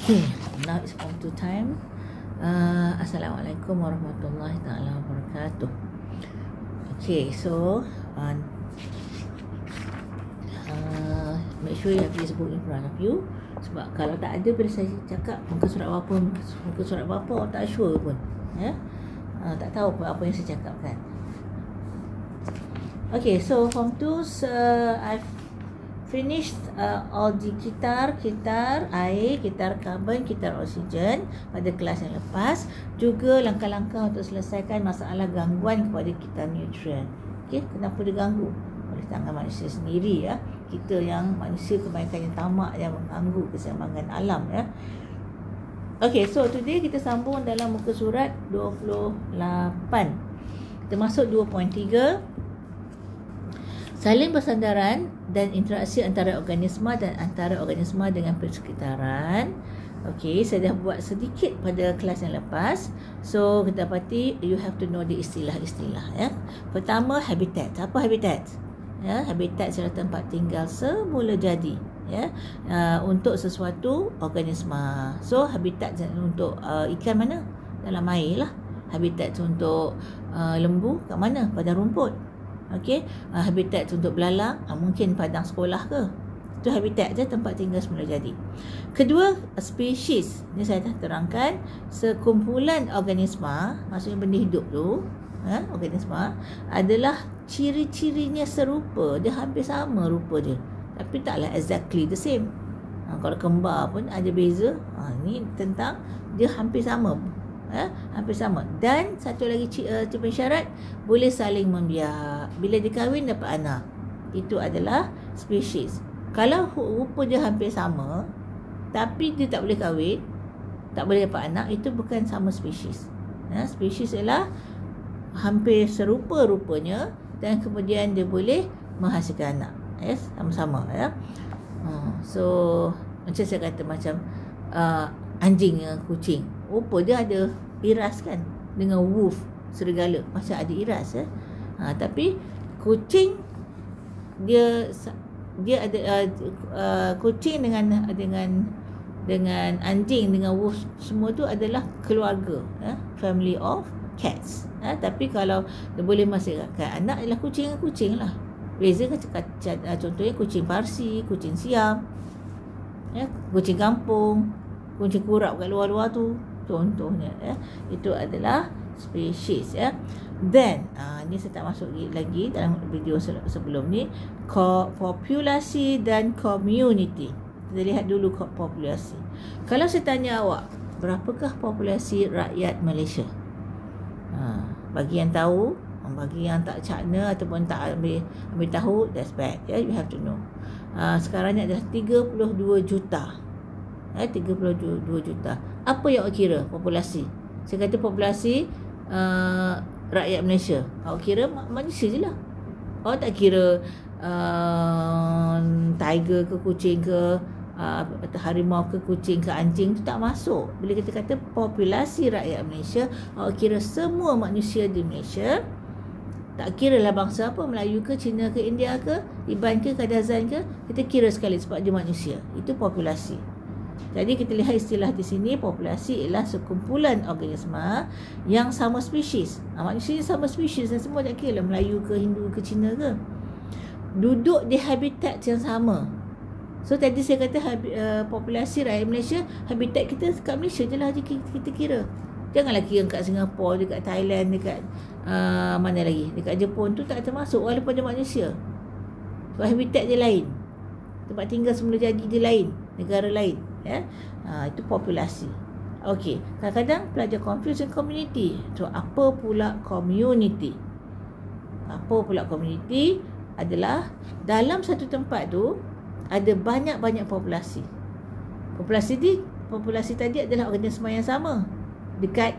Okay, now it's form 2 time. Assalamualaikum warahmatullahi taala wabarakatuh. Okay, so make sure you have this book in front of you. Sebab kalau tak ada, bila saya cakap muka surat berapa orang tak sure pun, ya. Tak tahu apa yang saya cakap, kan. Okay, so form 2 I've finished all the kitar air, kitar karbon, kitar oksigen pada kelas yang lepas. Juga langkah-langkah untuk selesaikan masalah gangguan kepada kitar nutrien. Okay, kenapa dia ganggu? Oleh tangan manusia sendiri, ya. Kita yang manusia kebanyakan yang tamak, yang mengganggu keseimbangan alam, ya. Okay, so today kita sambung dalam muka surat 28. Kita masuk 2.3. Saling bersandaran dan interaksi antara organisma dan antara organisma dengan persekitaran. Okey, saya dah buat sedikit pada kelas yang lepas. So, kita dapati you have to know the istilah-istilah, ya. Pertama, habitat. Apa habitat? Ya, habitat adalah tempat tinggal semula jadi, ya, untuk sesuatu organisma. So, habitat untuk ikan mana? Dalam air lah. Habitat untuk lembu kat mana? Padang rumput. Okey, habitat untuk belalang mungkin padang sekolah ke. Itu habitat je, tempat tinggal semula jadi. Kedua, spesies. Ini saya dah terangkan, sekumpulan organisma, maksudnya benda hidup tu, organisma adalah ciri-cirinya serupa, dia hampir sama rupa dia, tapi taklah exactly the same. Kalau kembar pun ada beza. Ni tentang dia hampir sama. Hampir sama. Dan satu lagi tipe syarat, boleh saling membiak. Bila dia kahwin dapat anak, itu adalah spesies. Kalau rupa dia hampir sama tapi dia tak boleh kahwin, tak boleh dapat anak, itu bukan sama spesies. Spesies ialah hampir serupa rupanya dan kemudian dia boleh menghasilkan anak, sama-sama, ya. So macam saya kata, macam anjing dengan kucing, rupa dia ada iras, kan, dengan wolf, serigala, macam ada iras, ya. Tapi kucing dia ada kucing dengan anjing, dengan wolf, semua tu adalah keluarga, family of cats. Tapi kalau dia boleh menghasilkan anak ialah kucing dengan kucing lah. Beza kan, contohnya kucing Parsi, kucing Siam, kucing kampung, kucing kurap kat luar-luar tu, contohnya, itu adalah spesies, ya. Then ni saya tak masuk lagi dalam video sebelum ni. Populasi dan community. Kita lihat dulu populasi. Kalau saya tanya awak, berapakah populasi rakyat Malaysia? Bagi yang tahu, bagi yang tak cakna ataupun tak ambil tahu, that's bad, you have to know. Sekarang ni adalah 32 juta. 32 juta. Apa yang awak kira populasi? Saya kata populasi rakyat Malaysia. Awak kira manusia je lah. Awak tak kira tiger ke, kucing ke, harimau ke kucing ke anjing tu tak masuk. Bila kita kata populasi rakyat Malaysia, awak kira semua manusia di Malaysia, tak kira lah bangsa apa, Melayu ke, Cina ke, India ke, Iban ke, Kadazan ke, kita kira sekali sebab dia manusia. Itu populasi. Jadi kita lihat istilah di sini, populasi ialah sekumpulan organisma yang sama spesies. Manusia sama spesies dan semua, tak kira lah Melayu ke, Hindu ke, Cina ke, duduk di habitat yang sama. So tadi saya kata populasi rakyat Malaysia, habitat kita kat Malaysia je lah kita kira. Janganlah kira kat Singapura, dekat Thailand, dekat mana lagi, dekat Jepun tu tak termasuk walaupun dia manusia. Sebab habitat dia lain, tempat tinggal semula jadi dia lain, negara lain, ya. Itu populasi. Okey, kadang-kadang pelajar confuse dengan community. So apa pula community? Apa pula community? Adalah dalam satu tempat tu ada banyak-banyak populasi. Populasi tadi adalah organisma yang sama, dekat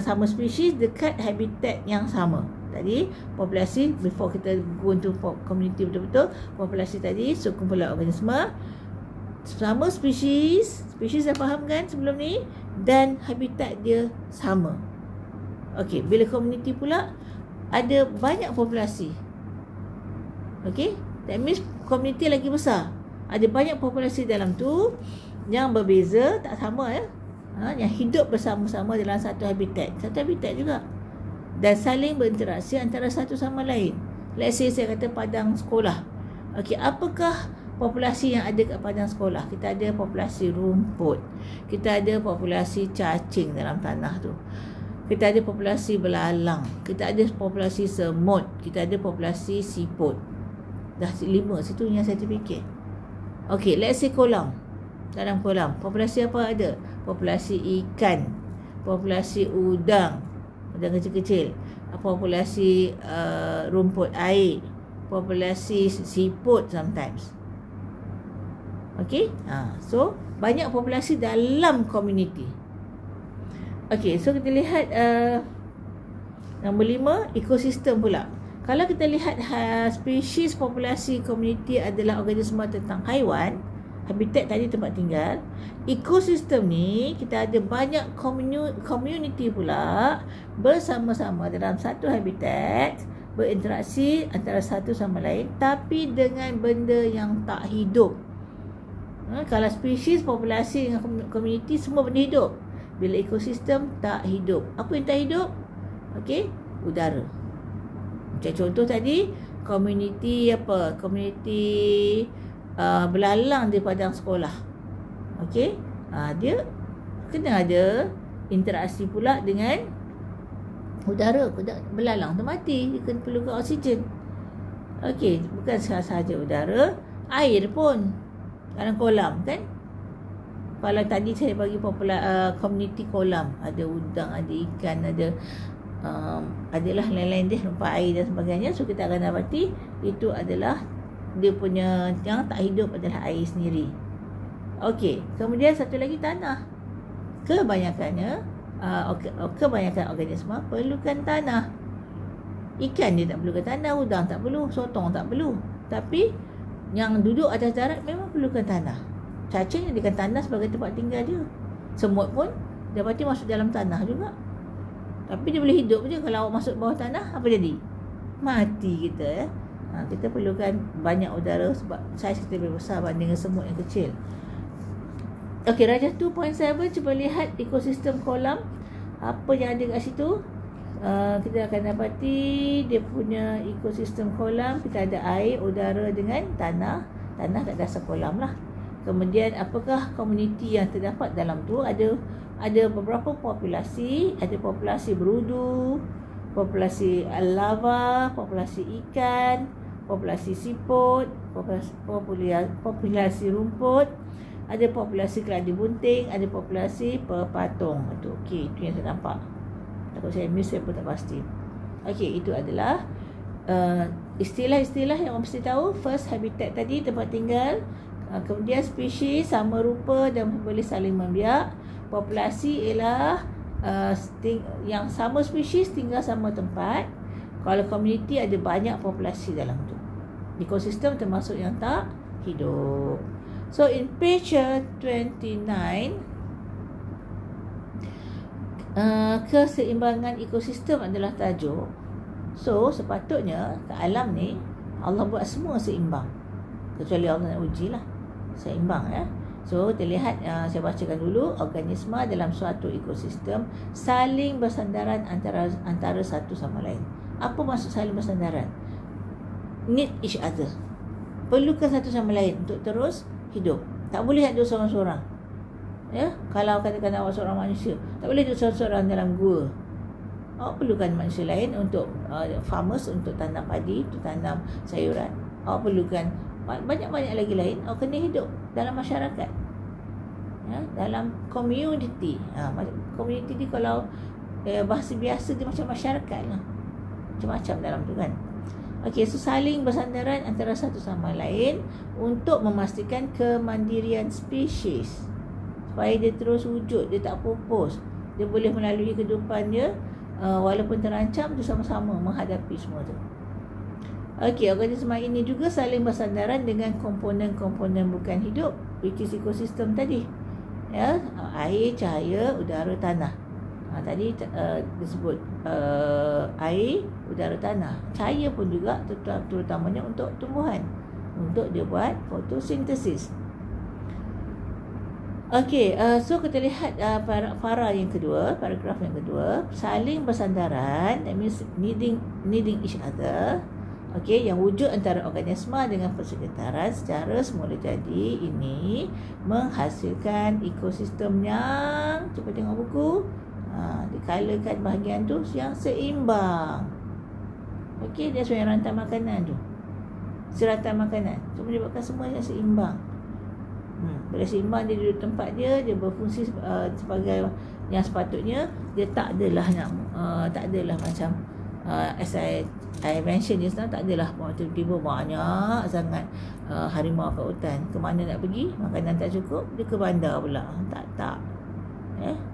sama spesies, dekat habitat yang sama. Tadi populasi, before kita go into community betul-betul, populasi tadi sekumpulan organisma sama spesies dah faham kan sebelum ni, dan habitat dia sama. Okey, bila community pula ada banyak populasi. Okey, that means community lagi besar. Ada banyak populasi dalam tu yang berbeza, tak sama ya. Yang hidup bersama-sama dalam satu habitat juga, dan saling berinteraksi antara satu sama lain. Let's say saya kata padang sekolah. Okey, apakah populasi yang ada kat padang sekolah? Kita ada populasi rumput, kita ada populasi cacing dalam tanah tu, kita ada populasi belalang, kita ada populasi semut, kita ada populasi siput. Dah 5 situ yang saya terfikir. Okey, let's say kolam. Dalam kolam, populasi apa ada? Populasi ikan, populasi udang kecil-kecil, populasi rumput air, populasi siput sometimes. Okey, so banyak populasi dalam community. Okey, so kita lihat nombor 5, ekosistem pula. Kalau kita lihat spesies, populasi, community adalah organisma tentang haiwan, habitat tadi tempat tinggal. Ekosistem ni kita ada banyak community pula bersama-sama dalam satu habitat, berinteraksi antara satu sama lain, tapi dengan benda yang tak hidup. Kalau spesies, populasi dengan community semua benda hidup. Bila ekosistem tak hidup, apa yang tak hidup? Okey, udara. Macam contoh tadi, community apa? Community belalang di padang sekolah. Okey, dia kena ada interaksi pula dengan udara. Belalang tu mati, dia kena perlukan oksigen. Okey, bukan sahaja udara, air pun dalam kolam kan. Kalau tadi saya bagi community kolam, ada udang, ada ikan, adalah lain-lain dia, rumput air dan sebagainya. So kita akan dapati itu adalah dia punya yang tak hidup adalah air sendiri. Okey, kemudian satu lagi tanah. Kebanyakan organisma perlukan tanah. Ikan dia tak perlukan tanah, udang tak perlu, sotong tak perlu. Tapi yang duduk atas darat memang perlukan tanah. Cacing jadikan tanah sebagai tempat tinggal dia. Semut pun dapati masuk dalam tanah juga. Tapi dia boleh hidup je. Kalau awak masuk bawah tanah, apa jadi? Mati kita ya. Kita perlukan banyak udara sebab saiz kita lebih besar banding dengan semut yang kecil. Okey, Rajah 2.7, cuba lihat ekosistem kolam. Apa yang ada kat situ? Kita akan dapati dia punya ekosistem kolam. Kita ada air, udara dengan tanah. Tanah kat dasar kolam lah. Kemudian apakah komuniti yang terdapat dalam tu? Ada beberapa populasi. Ada populasi berudu, populasi lava, populasi ikan, populasi siput, populasi rumput, ada populasi keladi bunting, ada populasi pepatung. Itu okey, itu yang saya nampak. Takut saya miss, saya pun tak pasti. Okey, itu adalah istilah-istilah yang orang mesti tahu. First, habitat tadi, tempat tinggal. Kemudian spesies, sama rupa dan boleh saling membiak. Populasi ialah yang sama spesies tinggal sama tempat. Kalau community ada banyak populasi dalam tu. Ekosistem termasuk yang tak hidup. So in page 29, keseimbangan ekosistem adalah tajuk. So sepatutnya kat alam ni Allah buat semua seimbang, kecuali Allah nak uji lah seimbang ya. So kita lihat, saya bacakan dulu. Organisma dalam suatu ekosistem saling bersandaran antara satu sama lain. Apa maksud saling bersandaran? Need each other, perlukan satu sama lain untuk terus hidup. Tak boleh ada seorang-seorang ya. Kalau katakan awak seorang manusia, tak boleh ada seorang-seorang dalam gua. Awak perlukan manusia lain untuk farmers, untuk tanam padi, untuk tanam sayuran. Awak perlukan banyak-banyak lagi lain. Awak kena hidup dalam masyarakat ya, dalam community. Community ni kalau bahasa biasa dia macam masyarakat lah, macam-macam dalam tu kan. Okey, so saling bersandaran antara satu sama lain untuk memastikan kemandirian spesies, supaya dia terus wujud, dia tak pupus, dia boleh melalui kehidupan dia walaupun terancam, dia sama-sama menghadapi semua tu. Okey, organisma ini juga saling bersandaran dengan komponen-komponen bukan hidup, which is ekosistem tadi ya, air, cahaya, udara, tanah. Tadi disebut air, udara, tanah. Cahaya pun juga terutamanya untuk tumbuhan, untuk dia buat fotosintesis. Okey, so kita lihat paragraf yang kedua, saling bersandaran, that means needing each other. Okey, yang wujud antara organisma dengan persekitaran secara semula jadi ini menghasilkan ekosistem yang, cuba tengok buku, dikalakan bahagian tu yang seimbang. Okey, dia sesuai rantai makanan tu, seratan makanan, so menyebabkan semua yang seimbang. Bila seimbang, dia duduk tempat dia berfungsi sebagai yang sepatutnya. Dia tak adalah macam as I mention just now, tak adalah tiba-tiba banyak sangat harimau kat hutan. Ke mana nak pergi? Makanan tak cukup, dia ke bandar pula. Tak.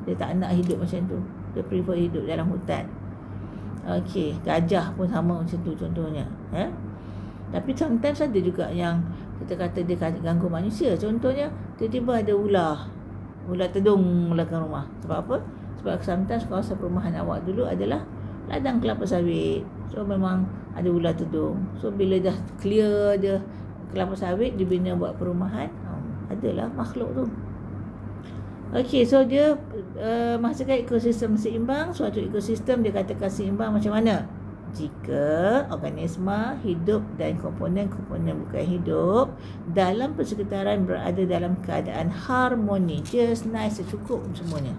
Dia tak nak hidup macam tu. Dia prefer hidup dalam hutan. Okey, gajah pun sama macam tu contohnya. Tapi sometimes ada juga yang kita kata dia ganggu manusia. Contohnya, tiba-tiba ada ular tedung belakang rumah. Sebab apa? Sebab sometimes kawasan perumahan awak dulu adalah ladang kelapa sawit. So memang ada ular tedung. So bila dah clear dia kelapa sawit, dibina buat perumahan, adalah makhluk tu. Okey, so dia menghasilkan ekosistem seimbang. Suatu ekosistem dia katakan seimbang macam mana? Jika organisma hidup dan komponen-komponen bukan hidup dalam persekitaran berada dalam keadaan harmoni, just nice, cukup semuanya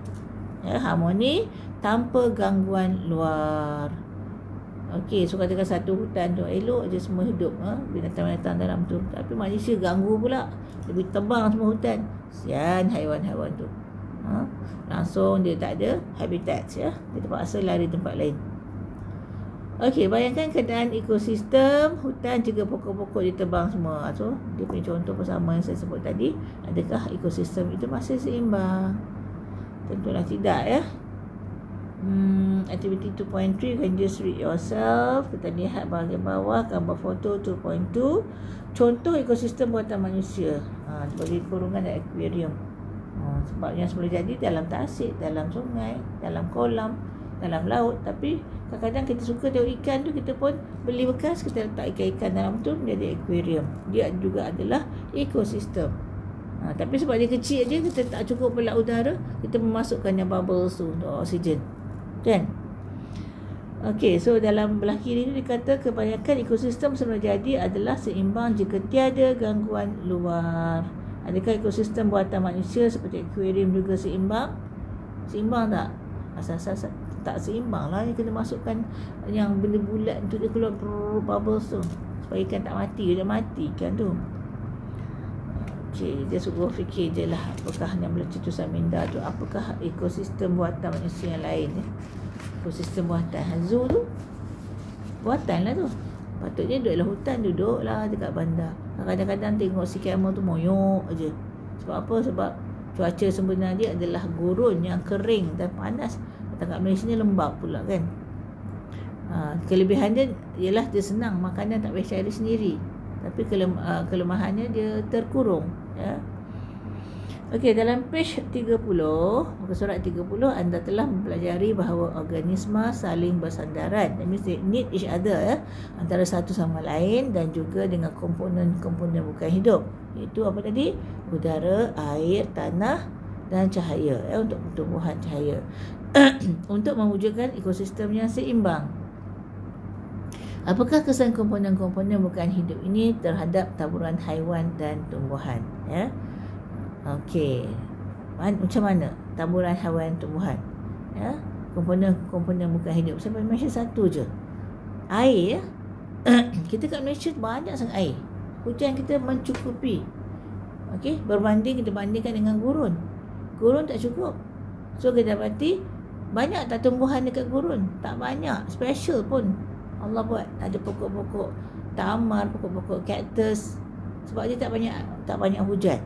ya, harmoni tanpa gangguan luar. Okey, so katakan satu hutan tu elok je semua hidup, binatang-binatang dalam tu, tapi manusia ganggu pula, dia tebang semua hutan, sian haiwan-haiwan tu. Langsung dia tak ada habitat ya, dia terpaksa lari tempat lain. Okey, bayangkan keadaan ekosistem hutan juga pokok-pokok ditebang semua. So, dia punya contoh bersama yang saya sebut tadi. Adakah ekosistem itu masih seimbang? Tentulah tidak ya. Activity 2.3, you can just read yourself. Kita lihat bahagian bawah gambar foto 2.2. Contoh ekosistem buatan manusia. Sebagai kurungan dan akuarium. Sebab yang boleh jadi dalam tasik, dalam sungai, dalam kolam, dalam laut. Tapi kadang-kadang kita suka tengok ikan tu, kita pun beli bekas, kita letak ikan-ikan dalam tu menjadi akuarium. Dia juga adalah ekosistem. Tapi sebab dia kecil je, kita tak cukup pula udara, kita memasukkan yang bubbles tu untuk oksigen, kan? Okey, so dalam belah kiri ni dikata kebanyakan ekosistem semula jadi adalah seimbang jika tiada gangguan luar. Adakah ekosistem buatan manusia seperti akuarium juga seimbang? Seimbang tak? Asal-asal tak seimbang lah. Dia kena masukkan yang benda bulat tu, dia keluar bubbles tu, supaya ikan tak mati. Dia mati ikan tu. Okey, dia suruh fikir je lah, apakah yang bercetusan minda tu, apakah ekosistem buatan manusia yang lain ya? Ekosistem buatan zoo tu buatan lah tu. Patutnya duduklah hutan, duduklah dekat bandar. Kadang-kadang tengok si camel tu moyok aje. Sebab apa? Sebab cuaca sebenar dia adalah gurun yang kering dan panas. Kat Malaysia ni lembap pula kan. Kelebihan dia ialah dia senang, makanan tak payah cari sendiri. Tapi kelemahannya dia terkurung, ya. Okey, dalam page 30, muka surat 30, anda telah mempelajari bahawa organisma saling bersandaran. That means they need each other, ya, antara satu sama lain dan juga dengan komponen-komponen bukan hidup. Itu apa tadi? Udara, air, tanah dan cahaya, ya, untuk pertumbuhan cahaya. Untuk mewujudkan ekosistem yang seimbang. Apakah kesan komponen-komponen bukan hidup ini terhadap taburan haiwan dan tumbuhan, ya? Okey. Macam mana taburan haiwan dan tumbuhan? Ya, komponen-komponen bukan hidup. Saya mention satu je. Air, ya. Kita kat Malaysia banyak sangat air. Hujan kita mencukupi. Okey, kita bandingkan dengan gurun. Gurun tak cukup. So kita dapati banyak tak tumbuhan dekat gurun? Tak banyak. Special pun Allah buat. Ada pokok-pokok tamar, pokok-pokok kaktus. Sebab dia tak banyak hujan.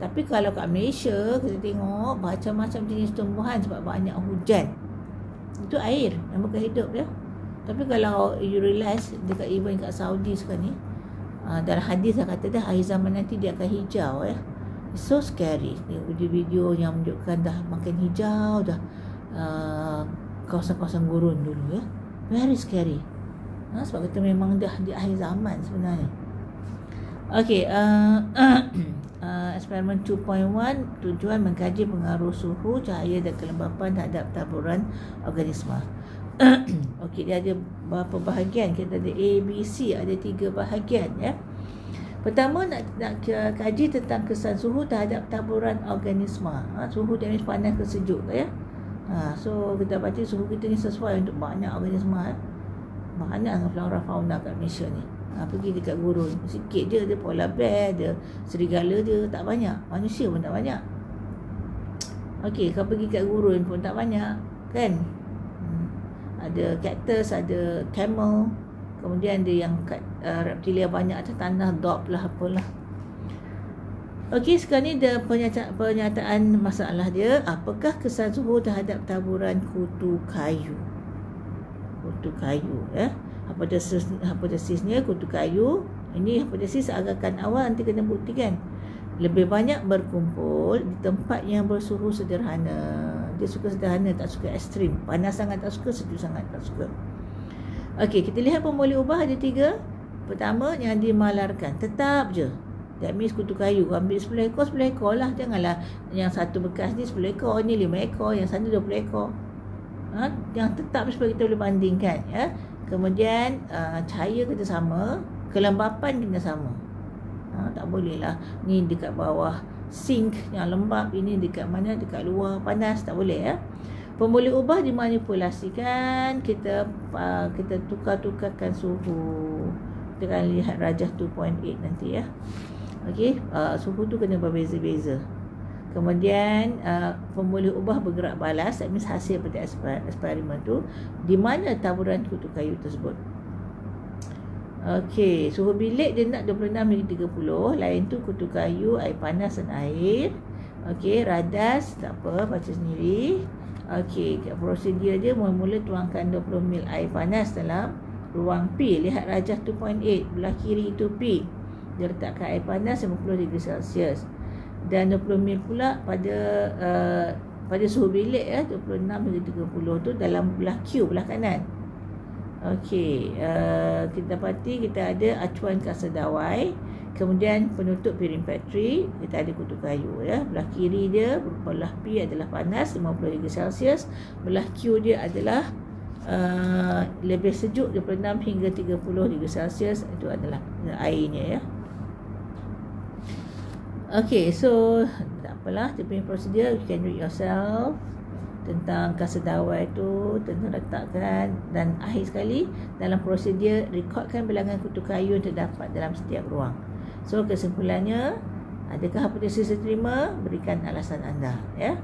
Tapi kalau kat Malaysia, kita tengok macam-macam jenis tumbuhan sebab banyak hujan. Itu air yang bukan hidup, ya. Tapi kalau you realize, even kat Saudi sekarang ni, dalam hadis dah kata dah, akhir zaman nanti dia akan hijau, ya. It's so scary. Video-video yang menunjukkan dah makin hijau, dah kawasan-kawasan gurun dulu, ya. Very scary. Sebab kita memang dah di akhir zaman sebenarnya. Okey, eksperimen 2.1, tujuan mengkaji pengaruh suhu, cahaya dan kelembapan terhadap taburan organisma. Okey, dia ada berapa bahagian? Kita ada A, B, C, ada 3 bahagian, ya. Pertama, nak kaji tentang kesan suhu terhadap taburan organisma. Suhu dia means panas ke sejuk, ya. So kita baca suhu kita ni sesuai untuk banyak organisma, ya. Banyak flora fauna kat Malaysia ni. Pergi dekat gurun, sikit je, dia polar bear, dia serigala je, tak banyak. Manusia pun tak banyak. Okey, kalau pergi kat gurun pun tak banyak, kan? Ada cactus, ada camel, kemudian ada yang reptilia banyak atas tanah, dog lah, apalah. Okey, sekarang ni ada pernyataan masalah dia. Apakah kesan suhu terhadap taburan kutu kayu? Kutu kayu, ya. Hipotesisnya kutu kayu. Ini hipotesis agakkan awal, nanti kena buktikan. Lebih banyak berkumpul di tempat yang bersuhu sederhana. Dia suka sederhana, tak suka ekstrim. Panas sangat tak suka, sejuk sangat tak suka. Okey, kita lihat pun boleh ubah, ada 3. Pertama, yang dimalarkan, tetap je. That means kutu kayu, ambil 10 ekor lah. Janganlah yang satu bekas ni 10 ekor, ni 5 ekor, yang sana 20 ekor. Yang tetap supaya kita boleh bandingkan, ya. Kemudian cahaya kena sama, kelembapan kena sama. Tak boleh lah ni dekat bawah sink yang lembap, ini dekat mana, dekat luar panas, tak boleh, ya. Boleh ubah dimanipulasikan. Kita tukar-tukarkan suhu. Kita akan lihat rajah 2.8 nanti, ya. Okey, suhu tu kena berbeza-beza. Kemudian boleh ubah bergerak balas, that means hasil pada eksperimen tu di mana taburan kutu kayu tersebut. Okey, suhu bilik dia nak 26 hingga 30. Lain tu kutu kayu, air panas dan air. Okey, radas tak apa, baca sendiri. Okey, prosedur dia mula-mula tuangkan 20 ml air panas dalam ruang P. Lihat rajah 2.8, belah kiri itu P. Dia letakkan air panas 50 darjah Celsius. Dan 20 ml pula pada suhu bilik, ya, 26 hingga 30 tu dalam belah Q, belah kanan. Okey, kita dapati kita ada acuan kasar dawai, kemudian penutup piring patri, kita ada kutu kayu, ya. Belah kiri dia, belah P adalah panas 50 darjah Celsius, belah Q dia adalah lebih sejuk 26 hingga 30 darjah Celsius, itu adalah airnya, ya. Okay, so tak apalah, dia punya prosedur you can do it yourself. Tentang kasar dawai tu, tentang letakkan, dan akhir sekali dalam prosedur rekodkan bilangan kutu kayu yang terdapat dalam setiap ruang. So kesimpulannya, adakah hipotesis diterima? Berikan alasan anda, ya.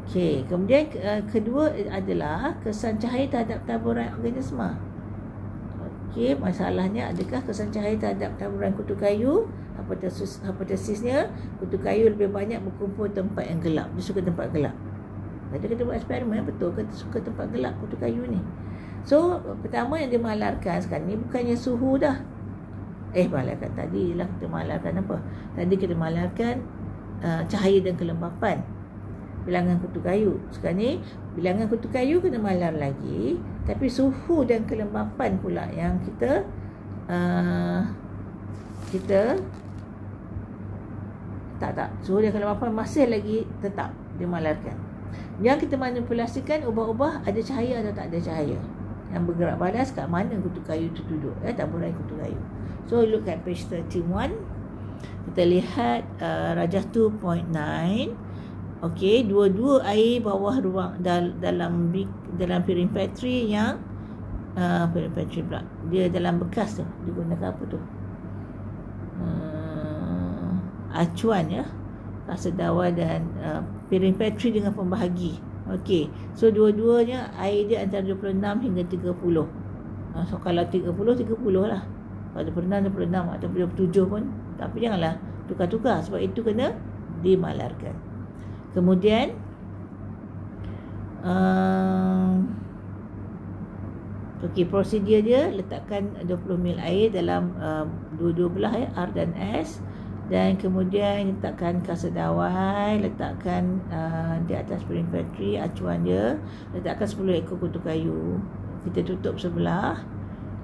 Okay, kemudian kedua adalah kesan cahaya terhadap taburan organisma. Okay, masalahnya adakah kesan cahaya terhadap taburan kutu kayu? Hipotesisnya kutu kayu lebih banyak berkumpul tempat yang gelap. Dia suka tempat gelap. Kita buat eksperimen, betul ke suka tempat gelap kutu kayu ni? So pertama yang dimalarkan sekarang ni bukannya suhu dah. Malarkan tadi lah kita malarkan apa? Tadi kita malarkan cahaya dan kelembapan bilangan kutu kayu. Sekarang ni bilangan kutu kayu kena malar lagi, tapi suhu dan kelembapan pula yang kita tak suhu dan kelembapan masih lagi tetap dimalarkan. Yang kita manipulasikan ubah-ubah ada cahaya atau tak ada cahaya. Yang bergerak balas kat mana kutu kayu tu duduk, taburan kutu kayu. So look at page 31. Kita lihat rajah 2.9. Okey, dua-dua air bawah ruang dalam piring petri yang piring petri pula. Dia dalam bekas tu. Digunakan apa tu? Acuan ya. Kasedawan dan piring petri dengan pembahagi. Okey. So dua-duanya air dia antara 26 hingga 30. So kalau 30 lah. Kalau 26 atau 27 pun, tapi janganlah tukar-tukar sebab itu kena dimalarkan. Kemudian prosedur dia, letakkan 20 ml air dalam dua-dua belah R dan S, dan kemudian letakkan kasedawan, letakkan di atas piring petri acuan dia, letakkan 10 ekor kutu kayu. Kita tutup sebelah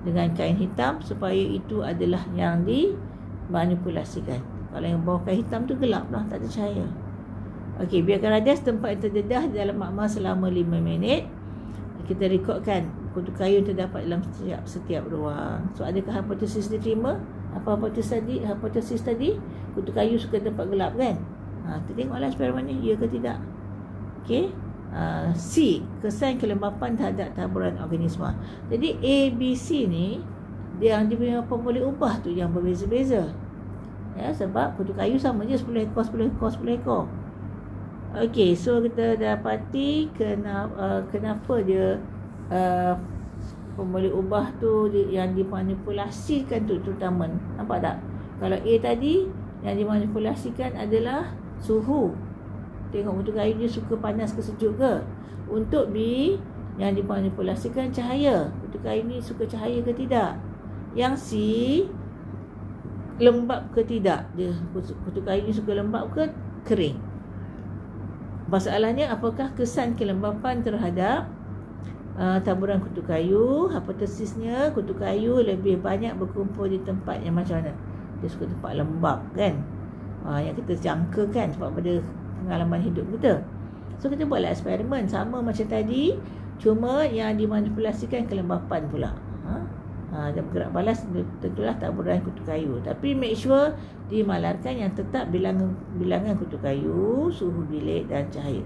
dengan kain hitam supaya itu adalah yang dimanipulasikan. Kalau yang bawah kain hitam tu gelap lah, tak ada cahaya. Okey, biarkan radas tempat yang terdedah dalam makmal selama 5 minit. Kita rekodkan kutu kayu terdapat dalam setiap ruang. So adakah hipotesis diterima? Apa hipotesis tadi? Kutu kayu suka tempat gelap kan? Kita tengoklah eksperimen ni, ya ke tidak. Okey. C, kesan kelembapan terhadap taburan organisma. Jadi A, B, C ni dia punya boleh ubah tu yang berbeza-beza. Ya, sebab kutu kayu sama je 10 ekor. Okey, so kita dapati kenapa dia boleh ubah tu yang dimanipulasikan tu terutama. Nampak tak? Kalau A tadi yang dimanipulasikan adalah suhu. Tengok kutu kayu dia suka panas ke sejuk ke. Untuk B yang dimanipulasikan cahaya. Kutu kayu ni suka cahaya ke tidak. Yang C lembab ke tidak. Dia kutu kayu ni suka lembab ke kering. Masalahnya apakah kesan kelembapan terhadap taburan kutu kayu? Hipotesisnya kutu kayu lebih banyak berkumpul di tempat yang macam mana? Dia suka tempat lembab kan? Yang kita jangkakan sebab pada pengalaman hidup kita. So kita buatlah eksperimen sama macam tadi, cuma yang dimanipulasikan kelembapan pula. Dan bergerak balas tentulah taburan kutu kayu. Tapi make sure dimalarkan yang tetap bilangan kutu kayu, suhu bilik dan cahaya.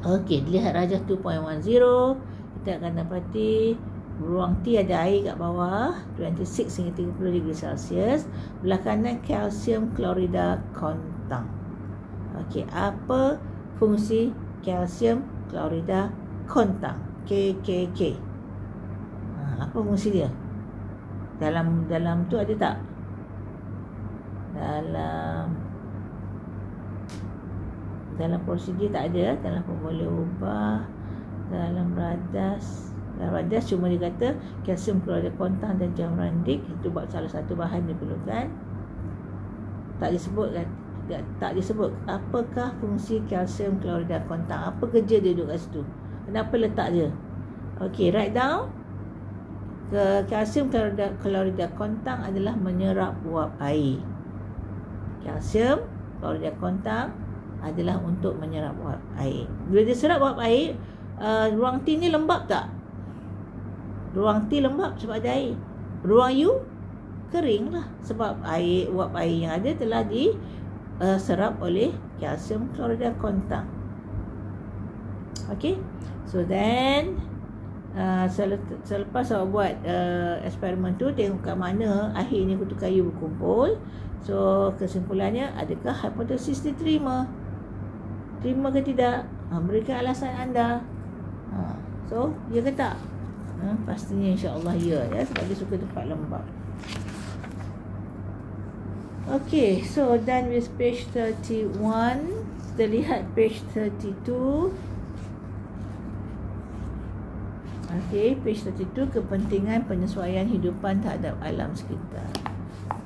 Okey, dilihat rajah 2.10. Kita akan dapati ruang T ada air kat bawah 26 hingga 30 degree Celsius. Belah kanan kalsium klorida kontang. Okey, apa fungsi kalsium klorida kontang? KKK. Apa fungsi dia? Dalam tu ada tak? Dalam prosedur tak ada. Dalam boleh ubah. Dalam radas cuma dia kata kalsium klorida kontang dan jamrandik. Itu buat salah satu bahan diperlukan. Tak disebut apakah fungsi kalsium klorida kontang. Apa kerja dia duduk kat situ? Kenapa letak dia? Okey, write down. Kalsium klorida kontang adalah menyerap uap air. Kalsium klorida kontang adalah untuk menyerap uap air. Bila dia serap uap air, ruang T ni lembab tak? Ruang T lembab sebab ada air. Ruang U kering lah sebab uap air yang ada telah diserap oleh kalsium klorida kontang. Okay, so then selepas awak buat eksperimen tu, tengok kat mana akhirnya kutu kayu berkumpul. So kesimpulannya, adakah hipotesis diterima? Terima ke tidak? Berikan alasan anda. So ya ke tak? Pastinya insya-Allah ya, sebab dia suka tempat lembab. Okay, so done with page 31. Kita lihat page 32. Okey, page 32, kepentingan penyesuaian hidupan terhadap alam sekitar.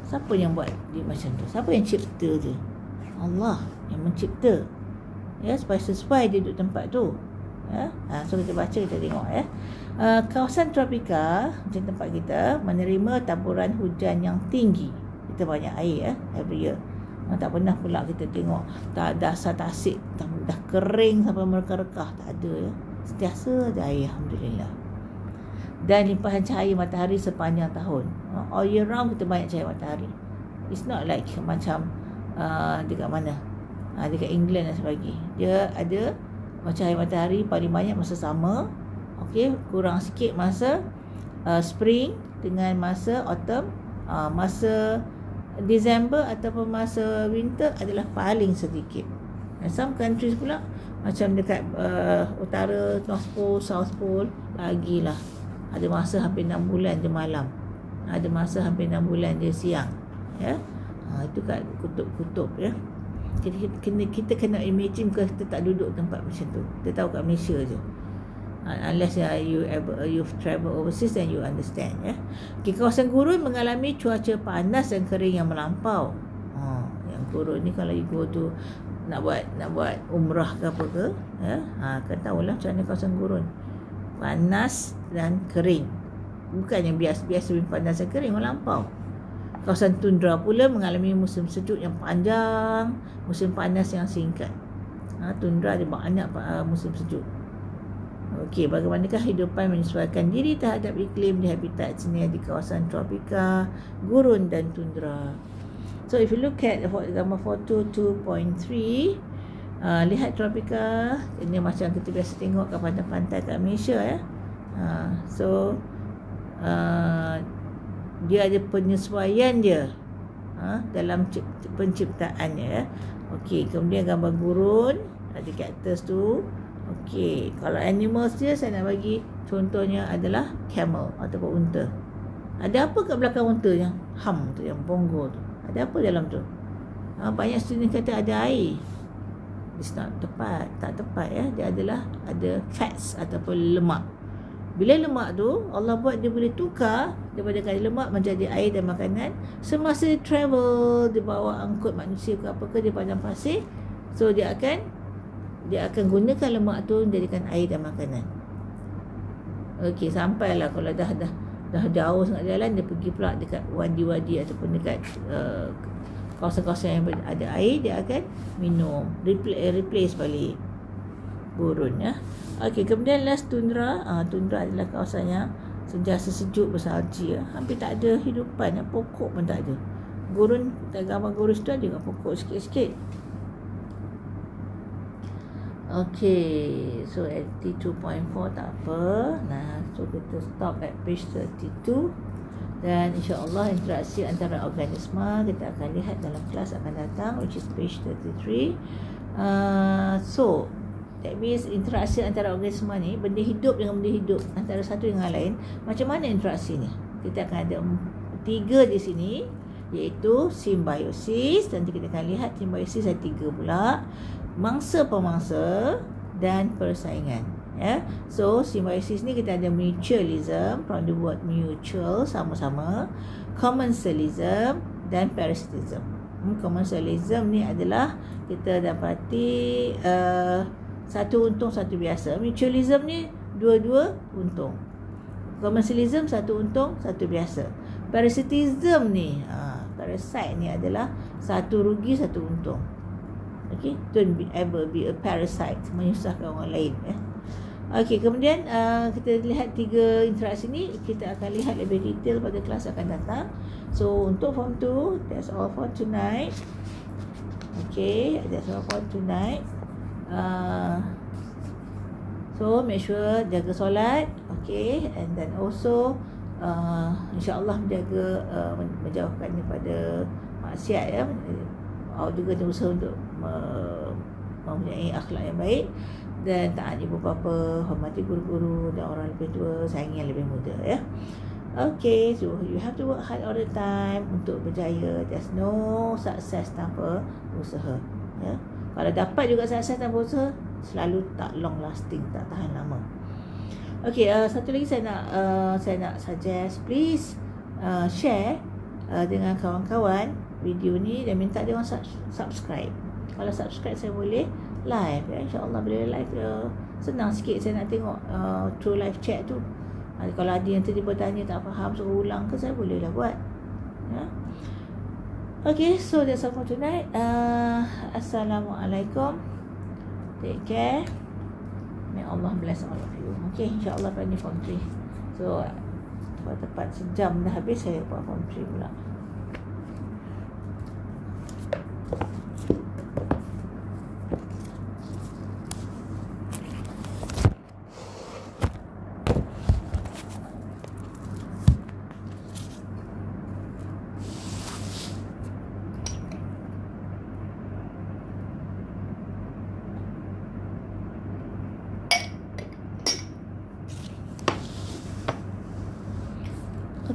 Siapa yang buat dia macam tu? Siapa yang cipta tu? Allah yang mencipta. Ya, supaya sesuai dia duduk tempat tu. Ya. So kita baca, kita tengok ya. Kawasan tropika macam tempat kita menerima taburan hujan yang tinggi. Kita banyak air every year. Tak pernah pula kita tengok dasar tasik dah kering sampai mereka-rekah. Tak ada ya. Sentiasa ada air, alhamdulillah. Dan limpahan cahaya matahari sepanjang tahun. All year round kita banyak cahaya matahari. It's not like macam dekat mana? Dekat England dan sebagainya. Dia ada cahaya matahari paling banyak masa summer. Okey, kurang sikit masa spring dengan masa autumn. Masa December ataupun masa winter adalah paling sedikit. And some countries pula macam dekat utara, North Pole, South Pole, lagilah ada masa hampir 6 bulan je malam, ada masa hampir 6 bulan je siang ya. Itu kat kutub-kutub ya. Kita kena imagine ke kita tak duduk tempat macam tu. Kita tahu kat Malaysia je. Unless you've travel overseas, then you understand ya. Kawasan gurun mengalami cuaca panas dan kering yang melampau. Yang gurun ni kalau you go to nak buat umrah ke apa ke ya, kan tahulah macam mana kawasan gurun. Panas dan kering. Bukan yang biasa panas dan kering, melampau. Kawasan tundra pula mengalami musim sejuk yang panjang, musim panas yang singkat. Tundra ada banyak musim sejuk. Okey, bagaimanakah hidupan menyesuaikan diri terhadap iklim di habitat seni di kawasan tropika, gurun dan tundra? So if you look at gambar foto 2.3, lihat tropika, ini macam kita biasa tengok kat pantai-pantai kat Malaysia ya. Dia ada penyesuaian dia dalam penciptaannya ya. Okey, kemudian gambar gurun, ada cactus tu. Okey, kalau animals dia saya nak bagi contohnya adalah camel ataupun unta. Ada apa kat belakang unta yang tu, yang bongo tu? Ada apa dalam tu? Banyak student kata ada air. It's not tepat, tak tepat ya. Dia adalah ada fats ataupun lemak. Bila lemak tu Allah buat dia boleh tukar daripada kali lemak menjadi air dan makanan semasa dia travel, dia bawa angkut manusia ke apa ke di padang pasir. So dia akan gunakan lemak tu menjadikan air dan makanan. Okey, sampailah kalau dah jauh sangat jalan, dia pergi pula dekat wadi-wadi ataupun dekat kawasan-kawasan yang ada air, dia akan minum, replace balik gurun ya. Okey, kemudian last tundra. Tundra adalah kawasan yang sentiasa sejuk bersalji ya. Hampir tak ada hidupan, pokok pun tak ada. Gurun, gambar gurun tu ada juga pokok sikit-sikit. Okay, so at 2.4 tak apa. So kita stop at page 32. Dan insyaAllah interaksi antara organisma kita akan lihat dalam kelas akan datang, which is page 33. So that means interaksi antara organisma ni, benda hidup dengan benda hidup antara satu dengan lain, macam mana interaksi ni? Kita akan ada 3 di sini, iaitu simbiosis. Nanti kita akan lihat simbiosis ada 3 pula, mangsa-pemangsa dan persaingan ya. So simbiosis ni kita ada mutualism, from the word mutual, sama-sama, commensalism dan parasitism. Commensalism ni adalah kita dapati satu untung satu biasa. Mutualism ni dua-dua untung. Commensalism satu untung satu biasa. Parasitism ni parasite ni adalah satu rugi satu untung. Okay, don't ever be a parasite, menyusahkan orang lain ya. Okay, kemudian kita lihat 3 interaksi ni, kita akan lihat lebih detail pada kelas akan datang. So untuk form 2, that's all for tonight. Okay, that's all for tonight. So make sure jaga solat, okay, and then also insyaAllah menjaga menjauhkan daripada maksiat ya. Juga berusaha untuk mempunyai akhlak yang baik dan taat ibu bapa, hormati guru-guru dan orang lebih tua, sayangi yang lebih muda ya. Okay, so you have to work hard all the time untuk berjaya. There's no success tanpa usaha ya. Kalau dapat juga sukses tanpa usaha, selalu tak long lasting, tak tahan lama. Okey, satu lagi saya nak suggest, please share dengan kawan-kawan video ni dan minta dia orang subscribe. Kalau subscribe saya boleh live ya. InsyaAllah boleh live senang sikit saya nak tengok through live chat tu. Kalau ada yang tiba-tiba tanya tak faham suruh ulang ke, saya boleh lah buat ya. Okay, so that's all for tonight. Assalamualaikum. Take care. May Allah bless all of you. Okay, insyaAllah pada form 3. So tepat sejam dah habis saya buat form 3 pula.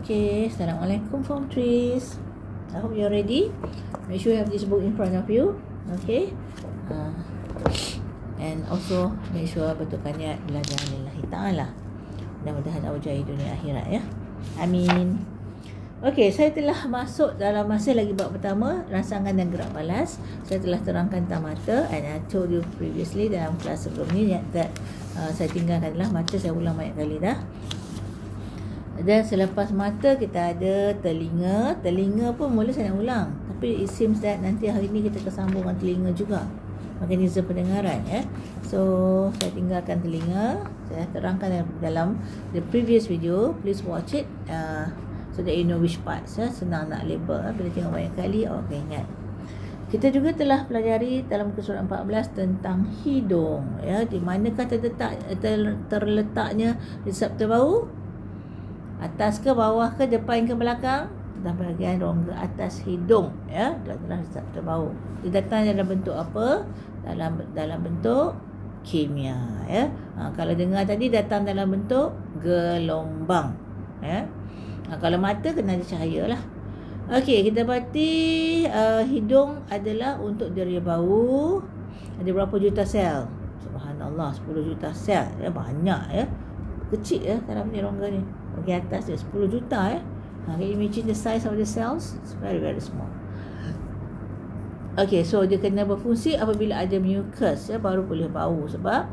Okay, Assalamualaikum form 3s. I hope you're ready. Make sure you have this book in front of you. Okay. And also make sure betulkan niat belajar lillahi ta'ala. Mudah-mudahan awal jaya dunia akhirat ya. Amin. Okay, saya telah masuk dalam masa lagi bab pertama, rangsangan dan gerak balas. Saya telah terangkan tentang mata, and I told you previously dalam kelas sebelum ni that saya tinggalkanlah mata, saya ulang banyak kali dah. Dan selepas mata kita ada telinga. Telinga pun mula saya nak ulang, tapi it seems that nanti hari ni kita kesambung dengan telinga juga, mekanisme pendengaran ya. So saya tinggalkan telinga. Saya terangkan dalam the previous video. Please watch it so that you know which parts ya. Senang nak label bila tengok banyak kali okay, ingat. Kita juga telah pelajari dalam muka surat 14 tentang hidung ya. Di manakah terletaknya reseptor bau? Atas ke bawah ke depan ke belakang? Tentang bahagian rongga atas hidung ya. Adalah reseptor bau. Dia datang dalam bentuk apa? Dalam bentuk kimia ya. Kalau dengar tadi datang dalam bentuk gelombang ya. Kalau mata kena ada cahaya lah. Okey, kita berarti hidung adalah untuk deria bau. Ada berapa juta sel? Subhanallah, 10 juta sel ya, banyak ya. Kecil ya dalam ni rongga ni. Bahagian atas dia 10 juta ya. Can you imagine the size of the cells? It's very very small. Okay, so dia kena berfungsi apabila ada mucus ya, baru boleh bau. Sebab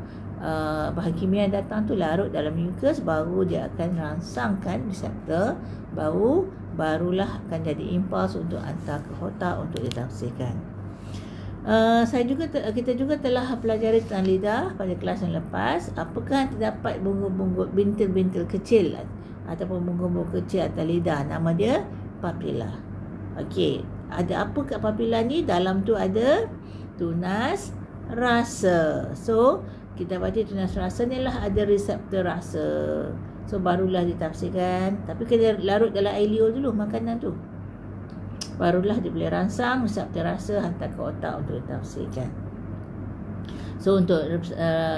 bahan kimia yang datang tu larut dalam mucus, baru dia akan rangsangkan reseptor bau, barulah akan jadi impuls untuk hantar ke otak untuk ditafsirkan. Kita juga telah pelajari tentang lidah pada kelas yang lepas. Apakah terdapat bunga-bunga bintil-bintil kecil ataupun bunga-bunga kecil atas lidah? Nama dia papila. Okey, ada apa kat papila ni? Dalam tu ada tunas rasa. So kita baca tunas rasa ni lah ada reseptor rasa. So barulah ditafsirkan. Tapi kena larut dalam air liur dulu makanan tu, barulah dia boleh rangsang reseptor rasa hantar ke otak untuk ditafsirkan. So untuk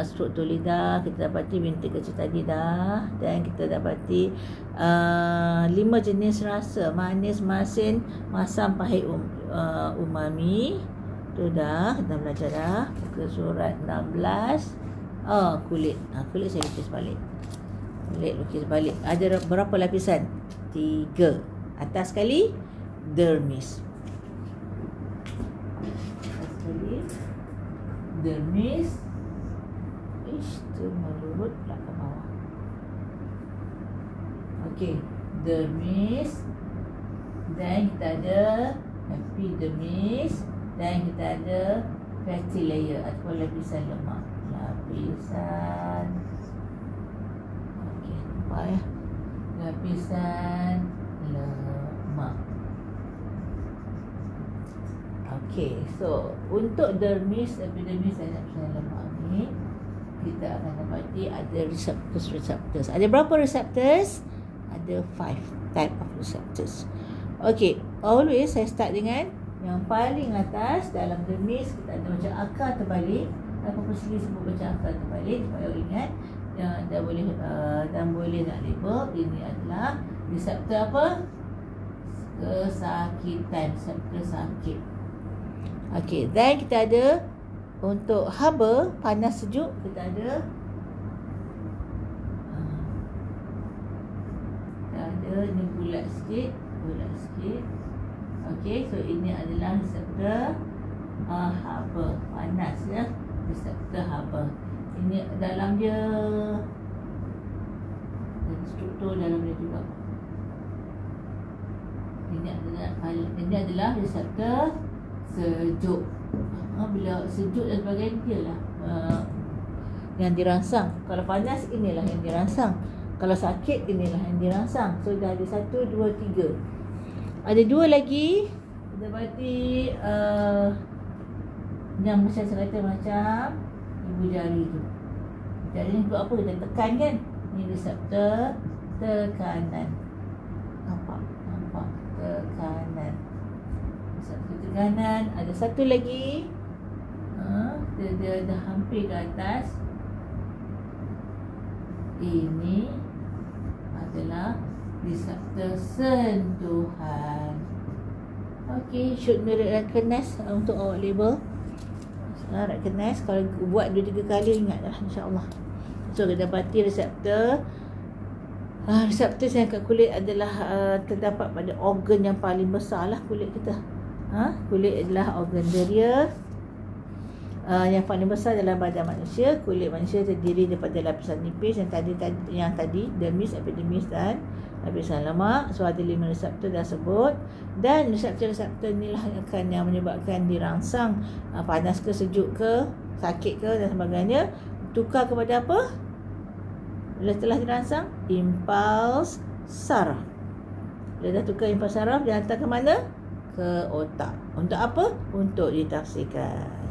struktur lidah kita dapati bintik kecil tadi dah. Dan kita dapati 5 jenis rasa: manis, masin, masam, pahit, umami. Tu dah kita belajar dah. Muka surat 16. Kulit. Kulit saya lukis balik. Ada berapa lapisan? 3. Atas sekali dermis. Dermis. Tu melurut pula ke bawah. Okey, dermis. Dan kita ada epidermis. Dan kita ada fatty layer ataupun lapisan lemak. Lapisan. Okey, nampak ya. Lapisan lemak. Okay, so untuk dermis, epidermis dan lapisan lemak ni, kita akan dapati ada receptors. Ada berapa receptors? Ada 5 type of receptors. Okay, always saya start dengan yang paling atas. Dalam dermis kita ada macam akar terbalik. Apa sini sebut macam akar terbalik supaya ingat dan boleh nak label. Ini adalah reseptor apa? Kesakitan, reseptor sakit. Okey, dan kita ada untuk haba, panas sejuk, kita ada Ini bulat sikit. Okey, so ini adalah reseptor haba. Panas ya, reseptor haba. Ini dalam dia, struktur dalam dia juga. Ini adalah reseptor sejuk. Bila sejuk dan sebagainya, dia lah yang dirangsang. Kalau panas, inilah yang dirangsang. Kalau sakit, inilah yang dirangsang. So dah ada 1, 2, 3. Ada 2 lagi. Kita berarti yang macam saya kata, macam ibu jari tu. Jari ni untuk apa? Kita tekan kan. Ini reseptor tekanan. Nampak? Tekanan. Reseptor tekanan. Ada satu lagi. Dia dah hampir ke atas. Ini adalah reseptor sentuhan. Okey, should recognize untuk awak label. Recognize. Kalau buat 2-3 kali, ingatlah insya-Allah. So kita dapati reseptor yang kat kulit adalah terdapat pada organ yang paling besar lah kulit kita. Kulit adalah organ dia. Yang paling besar dalam badan manusia. Kulit manusia terdiri daripada lapisan nipis yang tadi dermis, epidermis dan lapisan lemak. So ada 5 reseptor dah sebut, dan reseptor-reseptor inilah yang menyebabkan dirangsang panas ke, sejuk ke, sakit ke dan sebagainya. Tukar kepada apa? Bila telah dirangsang, impuls saraf. Bila dah tukar impuls saraf, dia hantar ke mana? Ke otak. Untuk apa? Untuk ditafsirkan.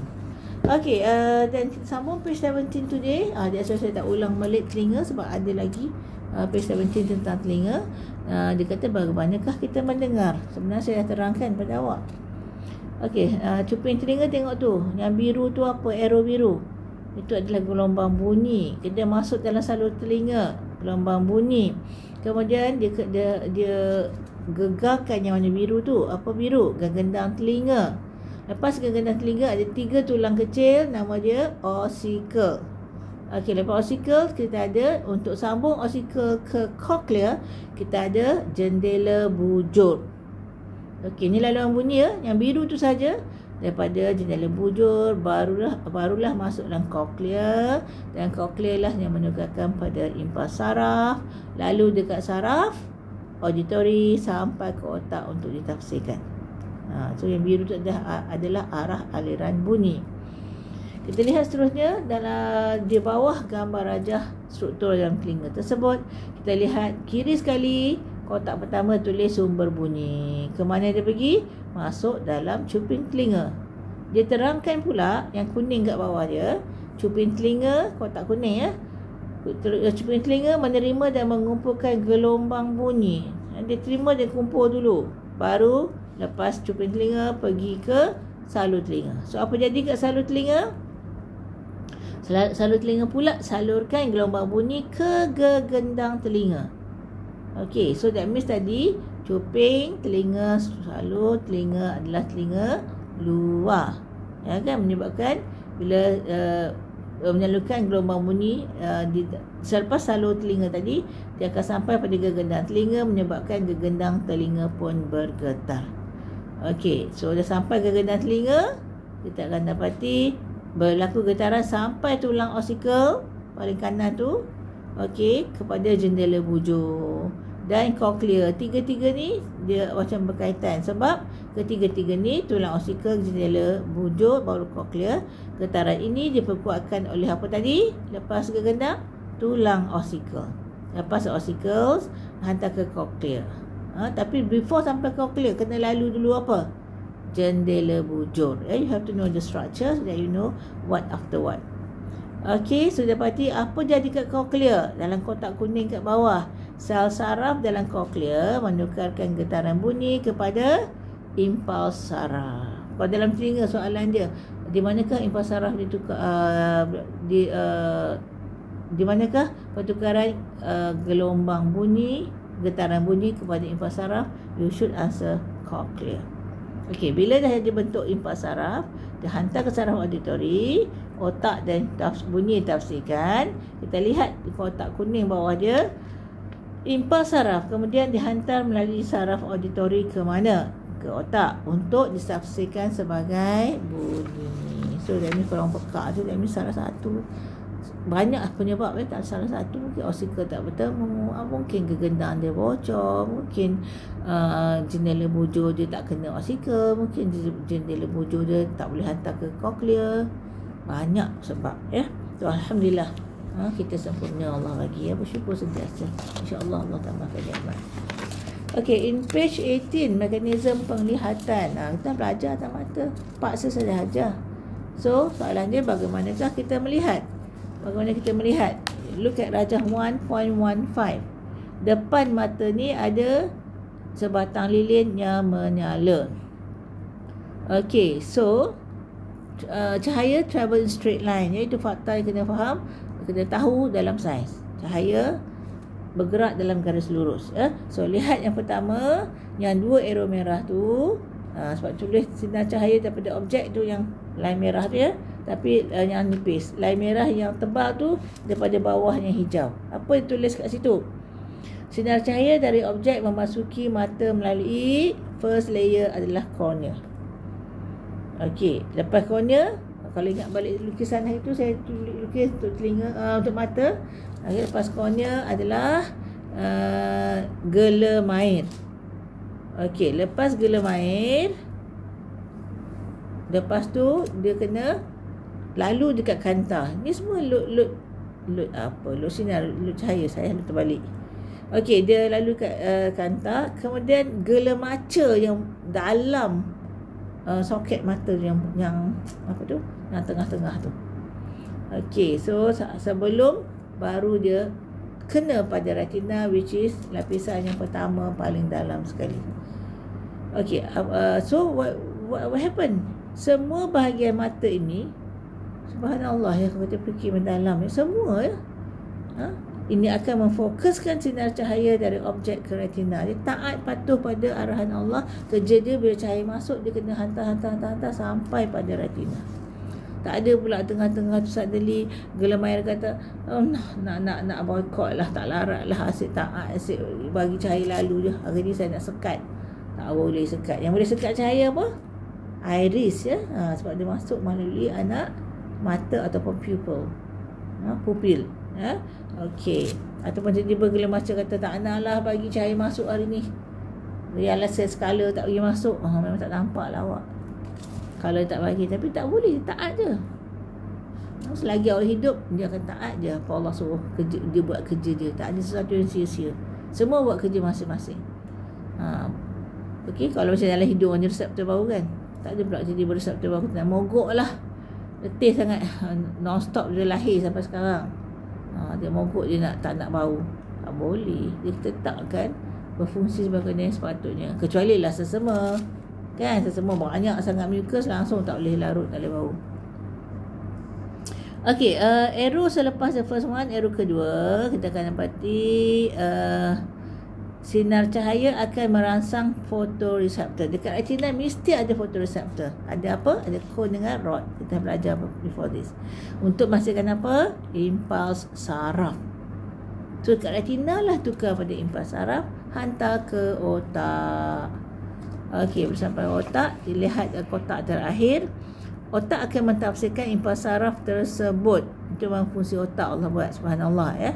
Okey, dan kita sambung page 17 today. That's why saya tak ulang balik telinga, sebab ada lagi page 17 tentang telinga. Dia kata bagaimanakah kita mendengar. Sebenarnya saya dah terangkan pada awak. Okey, cuping telinga tengok tu. Yang biru tu apa? Arrow biru. Itu adalah gelombang bunyi. Dia masuk dalam salur telinga, gelombang bunyi. Kemudian dia gegarkan yang warna biru tu. Apa biru? Gendang telinga. Lepas gendang telinga ada 3 tulang kecil, nama dia ossicle. Okey, lepas ossicle kita ada, untuk sambung ossicle ke cochlea, kita ada jendela bujur. Okey, ni laluan bunyi ya. Yang biru tu saja. Daripada jendela bujur barulah masuk dalam cochlea, dan cochlea lah yang menukarkan pada impuls saraf, lalu dekat saraf auditory sampai ke otak untuk ditafsirkan. So yang biru tu adalah arah aliran bunyi. Kita lihat seterusnya dalam di bawah gambar rajah struktur dalam telinga tersebut. Kita lihat kiri sekali, kotak pertama tulis sumber bunyi. Ke mana dia pergi? Masuk dalam cuping telinga. Dia terangkan pula yang kuning kat bawah dia, cuping telinga, kotak kuning ya. Cuping telinga menerima dan mengumpulkan gelombang bunyi. Dia terima, dia kumpul dulu, baru lepas cuping telinga pergi ke salur telinga. So apa jadi kat salur telinga? Salur telinga pula salurkan gelombang bunyi ke gegendang telinga. Okey, so that means tadi cuping telinga, salur telinga adalah telinga luar. Ya kan, menyebabkan bila menyalurkan gelombang bunyi selepas salur telinga tadi, dia akan sampai pada gegendang telinga, menyebabkan gegendang telinga pun bergetar. Okey, so dah sampai ke gegendang telinga, kita akan dapati berlaku getaran sampai tulang ossicle paling kanan tu, okey, kepada jendela bujur dan cochlea. Tiga-tiga ni dia macam berkaitan, sebab ketiga-tiga ni tulang ossicle, jendela bujur, baru cochlea. Getaran ini diperkuatkan oleh apa tadi? Lepas gegendang, tulang ossicle. Lepas ossicles hantar ke cochlea. Tapi before sampai cochlea, kena lalu dulu apa? Jendela bujur. You have to know the structure so that you know what after what. Okey, sudah pasti apa jadi kat cochlea? Dalam kotak kuning kat bawah, sel saraf dalam cochlea menukarkan getaran bunyi kepada impuls saraf. Kalau dalam telinga soalan dia, di manakah impuls saraf ditukar, di manakah pertukaran gelombang bunyi, getaran bunyi kepada impuls saraf? You should answer cochlea. Okey, bila dah dibentuk impuls saraf, dia hantar ke saraf auditory, otak dan bunyi tafsirkan. Kita lihat di kotak kuning bawah dia, Impuls saraf kemudian dihantar melalui saraf auditori ke mana? Ke otak untuk ditafsirkan sebagai bunyi. So, that means korang peka tu, that means salah satu. Banyak penyebab tak salah satu. Mungkin oksikel tak bertemu, mungkin gegendang dia bocor, mungkin jendela bujur dia tak kena oksikel, mungkin jendela bujur dia tak boleh hantar ke koklear. Banyak sebab ya. So, alhamdulillah kita sempurna Allah bagi ya, bersyukur sentiasa. InsyaAllah Allah tambahkan nikmat. Okey, in page 18 mekanisme penglihatan. Kita belajar atas mata, paksa saja ajar. So, soalan dia bagaimanakah kita melihat? Bagaimana kita melihat? Look at rajah 1.15. Depan mata ni ada sebatang lilin yang menyala. Okey, so cahaya travel in straight line. Iaitu fakta yang kena faham, kena tahu dalam sains. Cahaya bergerak dalam garis lurus. So, lihat yang pertama, yang dua arrow merah tu. Sebab tulis sinar cahaya daripada objek tu yang line merah tu ya. Tapi yang nipis, line merah yang tebal tu daripada bawah yang hijau. Apa yang tulis kat situ? Sinar cahaya dari objek memasuki mata melalui first layer adalah cornea. Okey, lepas cornea, kalau ingat balik lukisan hari tu saya lukis untuk telinga, untuk mata. Okay, lepas cornea adalah gelemair. Okey, lepas gelemair, lepas tu dia kena lalu dekat kanta. Ni semua load sinar, load cahaya. Saya terbalik. Okey, dia lalu kat kanta. Kemudian gelemaca yang dalam soket mata yang apa tu? Yang tengah-tengah tu. Okey, so sebelum baru dia kena pada retina, which is lapisan yang pertama paling dalam sekali. Okey, so what happened? Semua bahagian mata ini, subhanallah ya, kalau kita fikir mendalam ya, semua ya. Ini akan memfokuskan sinar cahaya dari objek ke retina. Dia taat patuh pada arahan Allah. Kerja dia bila cahaya masuk, dia kena hantar sampai pada retina. Tak ada pula tengah-tengah tu suddenly gelemair kata nak boycott lah, tak larat lah, asyik taat, asyik bagi cahaya lalu je. Hari ni saya nak sekat. Tak boleh sekat. Yang boleh sekat cahaya apa? Iris ya. Sebab dia masuk melalui anak mata ataupun pupil ya. Okey, ataupun tiba-tiba gelemaca kata tak nak lah bagi cahaya masuk hari ni. Dia alasan skala tak bagi masuk. Memang tak nampak lah awak kalau tak bagi. Tapi tak boleh, dia taat je. Selagi awak hidup, dia akan taat je apa Allah suruh kerja, dia buat kerja dia. Tak ada sesuatu yang sia-sia. Semua buat kerja masing-masing. Okey, kalau macam dalam hidung ada reseptor baru kan, tak ada pula jadi bereseptor baru. Nak mogok lah, letih sangat, non-stop dia lahir sampai sekarang. Dia mogok, dia tak nak bau. Tak boleh. Dia tetapkan berfungsi sebagaimana yang sepatutnya. Kecuali lah sesama kan, sesama banyak sangat mucus, langsung tak boleh larut, tak boleh bau. Okey, arrow selepas the first one, arrow kedua, kita akan dapati sinar cahaya akan merangsang fotoreseptor. Dekat retina mesti ada fotoreseptor. Ada apa? Ada cone dengan rod. Kita belajar before this. Untuk menghasilkan apa? Impuls saraf. So dekat retina lah tukar pada impuls saraf, hantar ke otak. Okey, sampai otak, dilihat kotak terakhir. Otak akan mentafsirkan impuls saraf tersebut. Itu memang fungsi otak Allah buat, subhanallah ya.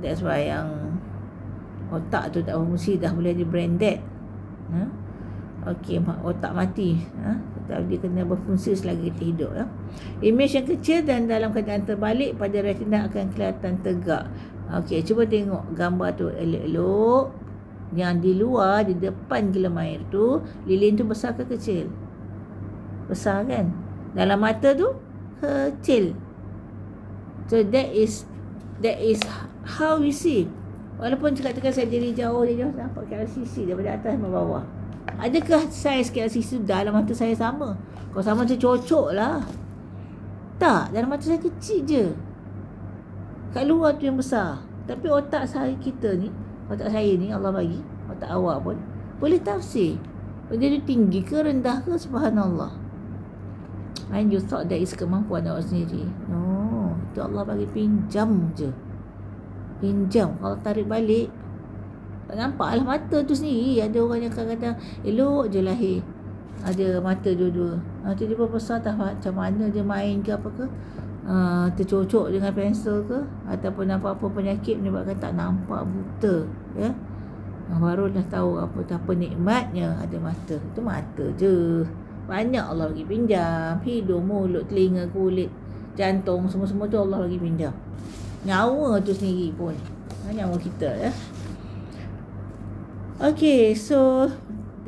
That's why yang otak tu tak berfungsi, dah boleh di brain dead. Okey, otak mati. Dia kena berfungsi selagi kita hidup ya. Imej yang kecil dan dalam keadaan terbalik pada retina akan kelihatan tegak. Okey, cuba tengok gambar tu elok-elok. Yang di luar, di depan gelemair tu, lilin tu besar ke kecil? Besar kan? Dalam mata tu kecil. So that is how we see. Walaupun cakap-cakap saya diri jauh, dia nampak KLCC daripada atas sampai bawah. Adakah saiz KLCC dalam mata saya sama? Kalau sama macam cocok lah. Tak, dalam mata saya kecil je. Kat luar tu yang besar. Tapi otak saya kita ni, otak saya ni Allah bagi, otak awak pun boleh tafsir. Dia tu tinggi ke rendah ke, subhanallah. And you thought that is kemampuan awak sendiri. No, itu Allah bagi, pinjam je. Pinjam. Kalau tarik balik, Tak nampak lah mata tu sendiri. Ada orang yang kadang-kadang elok je lahir ada mata dua-dua. Tiba-tiba besar tak macam mana dia main ke apa ke. Tercocok dengan pensel ke. Ataupun apa-apa penyakit menyebabkan tak nampak, buta. Ya. Barulah tahu apa nikmatnya ada mata. Itu mata je. Banyak Allah bagi pinjam. Hidung, mulut, telinga, kulit, jantung, semua-semua tu Allah bagi pinjam. Nyawa tu sendiri pun. Nyawa kita ya. Okay, so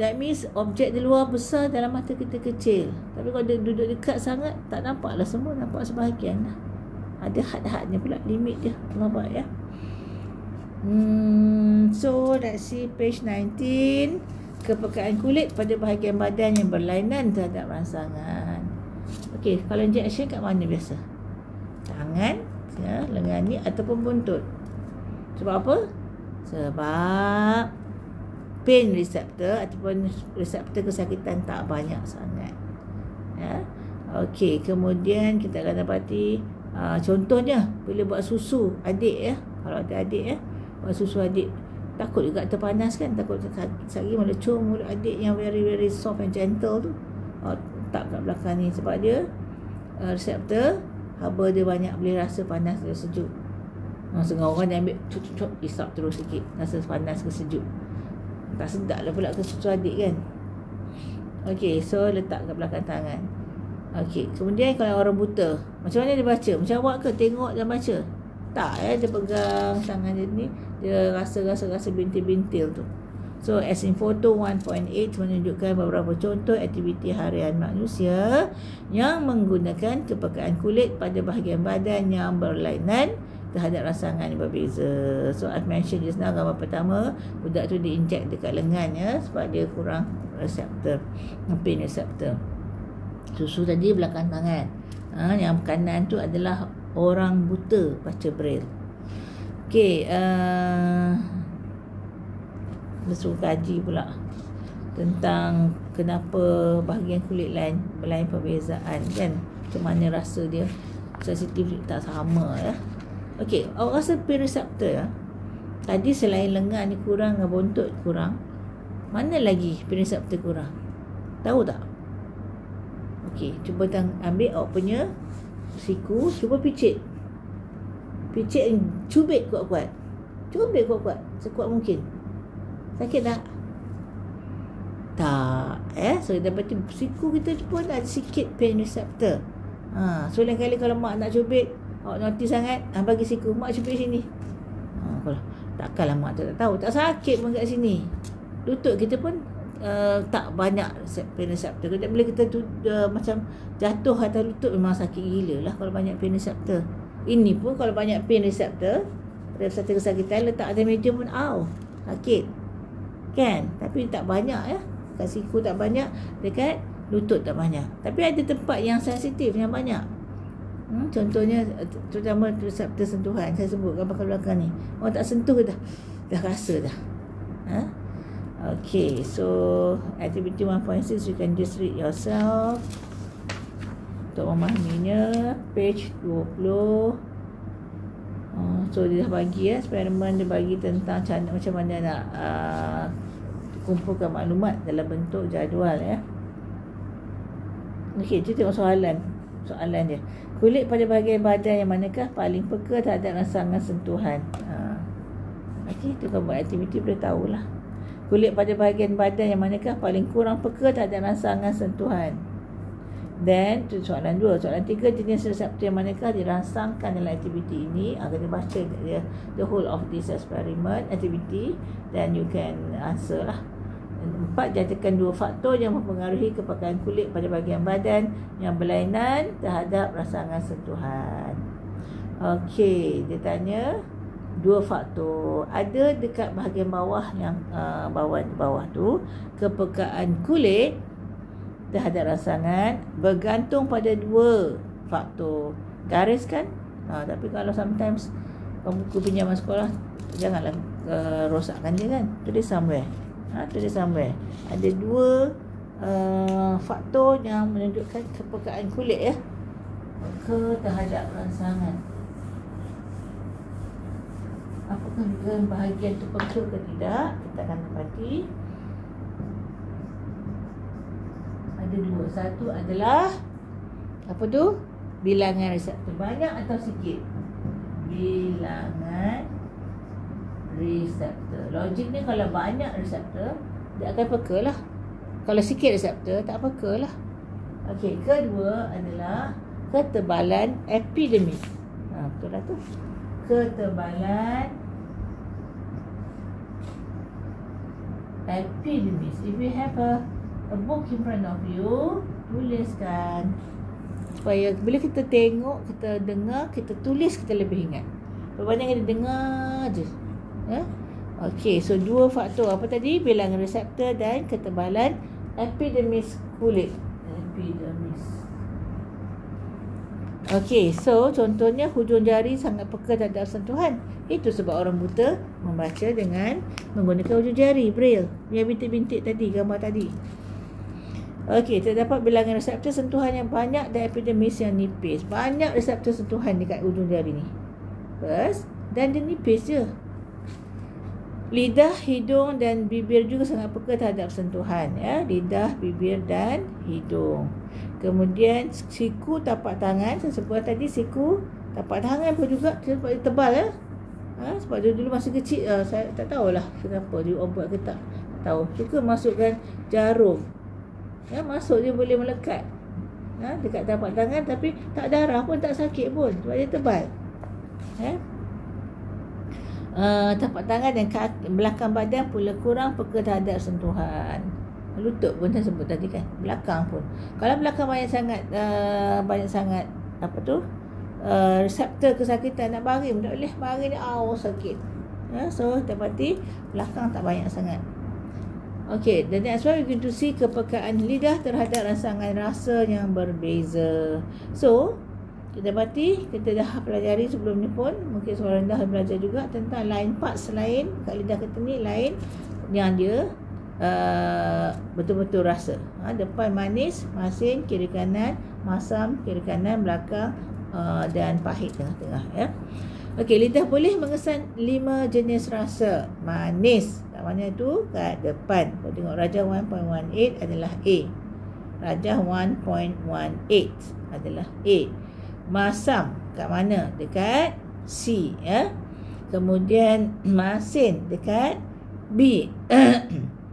that means objek di luar besar dalam mata kita kecil. Tapi kalau dia duduk dekat sangat, tak nampaklah semua, nampak sebahagian lah. Ada had-hadnya pula, limit dia. Nampak ya. So let's see page 19. Kepekaan kulit pada bahagian badan yang berlainan terhadap rangsangan. Okay, kalau injection kat mana biasa? Tangan, ya, lengan ni ataupun buntut. Sebab apa? Sebab pain receptor ataupun reseptor kesakitan tak banyak sangat. Ya. Okey, kemudian kita akan dapati contohnya bila buat susu adik ya. Kalau ada adik ya, buat susu adik, takut juga terpanas kan, takut sakit melecur mulut adik yang very very soft and gentle tu. Tak kat belakang ni sebab dia reseptor haba dia banyak, boleh rasa panas dan sejuk. Setengah orang dia ambil cucuk isap terus sikit, rasa panas ke sejuk. Tak sedap lah pula ke susu adik kan. Okey, so letak kat belakang tangan. Okey, kemudian kalau orang buta, macam mana dia baca? Macam awak ke tengok dan baca? Tak ya, dia pegang tangan dia ni, dia rasa bintil-bintil tu. So as in photo 1.8 menunjukkan beberapa contoh aktiviti harian manusia yang menggunakan kepekaan kulit pada bahagian badan yang berlainan terhadap rangsangan yang berbeza. So I've mentioned just now, gambar pertama, budak tu diinjek dekat lengan ya, sebab dia kurang reseptor, pain reseptor. Susu tadi belakang tangan. Yang kanan tu adalah orang buta baca braille. Okey, dia suruh kaji pula tentang kenapa bahagian kulit lain perbezaan kan, macam mana rasa dia sensitif tak sama ya. Okey, awak rasa pain receptor ya, tadi selain lengan ni kurang, buntut kurang, mana lagi pain receptor kurang? Tahu tak? Okey, cuba ambil awak punya siku, cuba picit, cubit kuat-kuat, sekuat mungkin. Sakit tak? Tak. So dapati siku kita pun ada sikit pain receptor. So lain kali kalau mak nak cubit, awak naughty sangat, bagi siku, mak cubit sini. Kalau takkanlah mak tak tahu, tak sakit pun kat sini. Lutut kita pun tak banyak pain receptor. Bila kita macam jatuh atas lutut, memang sakit gila lah kalau banyak pain receptor. Ini pun kalau banyak pain receptor, reseptor kesakitan, letak atas meja pun sakit kan. Tapi tak banyak ya, kat siku tak banyak, dekat lutut tak banyak. Tapi ada tempat yang sensitif yang banyak. Contohnya terutama reseptor sentuhan, saya sebut gambar belakang ni. Orang tak sentuh dah rasa dah. Okay, so activity 1.6 you can just read yourself untuk memahaminya. Page 20. So dia dah bagi eksperimen, dia bagi tentang macam mana nak kumpulkan maklumat dalam bentuk jadual ya. Okey, kita tengok soalan dia. Kulit pada bahagian badan yang manakah paling peka terhadap rangsangan sentuhan? Okey, tu kalau buat aktiviti boleh tahulah. Kulit pada bahagian badan yang manakah paling kurang peka terhadap rangsangan sentuhan? Then, tu soalan 2. Soalan 3, jenis reseptor yang manakah dirangsangkan dalam aktiviti ini? Kita baca the whole of this experiment activity, then you can answer lah. 4, nyatakan 2 faktor yang mempengaruhi kepekaan kulit pada bahagian badan yang berlainan terhadap rangsangan sentuhan. Okey, dia tanya 2 faktor. Ada dekat bahagian bawah yang bawah tu, kepekaan kulit terhadap rangsangan bergantung pada 2 faktor. Garis kan? Tapi kalau sometimes buku pinjaman sekolah, janganlah rosakkan dia kan. Tulis somewhere. Tulis somewhere. Ada 2 faktor yang menunjukkan kepekaan kulit ya terhadap rangsangan. apakah bahagian tu peka ke tidak? Kita akan dapati ada dua. Satu adalah apa tu? Bilangan reseptor. Banyak atau sikit? Bilangan reseptor. Logiknya kalau banyak reseptor, dia akan peka lah. Kalau sikit reseptor, tak peka lah. Okey, kedua adalah ketebalan epidermis. Betul lah tu. Ketebalan epidermis. If you have a book in front of you, tuliskan. Supaya bila kita tengok, kita dengar, kita tulis, kita lebih ingat. Banyak kita dengar je. Okey, so dua faktor apa tadi? Bilangan reseptor dan ketebalan epidermis kulit. Epidermis. Okey, so contohnya hujung jari sangat peka terhadap sentuhan. Itu sebab orang buta membaca dengan menggunakan hujung jari, braille. Yang bintik-bintik tadi, gambar tadi. Okey, terdapat bilangan reseptor sentuhan yang banyak dan epidermis yang nipis. Banyak reseptor sentuhan dekat hujung jari ni. First, dan dia nipis je. Lidah, hidung dan bibir juga sangat peka terhadap sentuhan, ya. Lidah, bibir dan hidung. Kemudian siku, tapak tangan. Saya sebut tadi siku, tapak tangan pun juga sebab dia tebal, ya. Sebab dulu masa kecil saya tak tahulah kenapa dia buat ke tak tahu. Suka masukkan jarum. Ya, masuk dia boleh melekat. Dekat tapak tangan tapi tak darah pun, tak sakit pun sebab dia tebal. Tapak tangan dan kaki, belakang badan pula kurang peka terhadap sentuhan. Lutut pun saya sebut tadi kan, belakang pun. Kalau belakang banyak sangat apa tu? Reseptor kesakitan, nak baring tak boleh, baring dia sakit. So dapati belakang tak banyak sangat. Okey, dan that's why we going to see kepekaan lidah terhadap rangsangan rasa yang berbeza. So kita dapati, kita dah pelajari sebelum ni pun, mungkin seorang dah belajar juga tentang lain parts lain kat lidah kita ni, lain yang dia betul-betul rasa. Depan manis, masin, kiri kanan, masam, kiri kanan, belakang, dan pahit tengah-tengah, ya. Okey, lidah boleh mengesan 5 jenis rasa. Manis, kat mana tu? Kat depan. Kalau tengok rajah 1.18 adalah A. Rajah 1.18 adalah A. Masam kat mana? Dekat C, ya. Kemudian masin dekat B.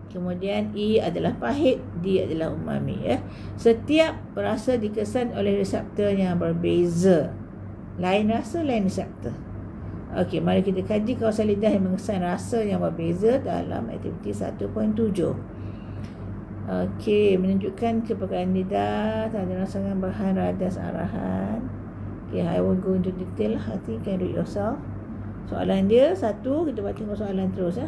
Kemudian E adalah pahit, D adalah umami, ya. Setiap rasa dikesan oleh reseptor yang berbeza. Lain rasa, lain reseptor. Okey, mari kita kaji kawasan lidah yang mengesan rasa yang berbeza dalam aktiviti 1.7. Okey, menunjukkan kepekaan lidah terhadap rangsangan bahan radas arahan. Okay, I won't go into detail lah. I think you can read yourself. Soalan dia, satu, kita buat tengok soalan terus, ya.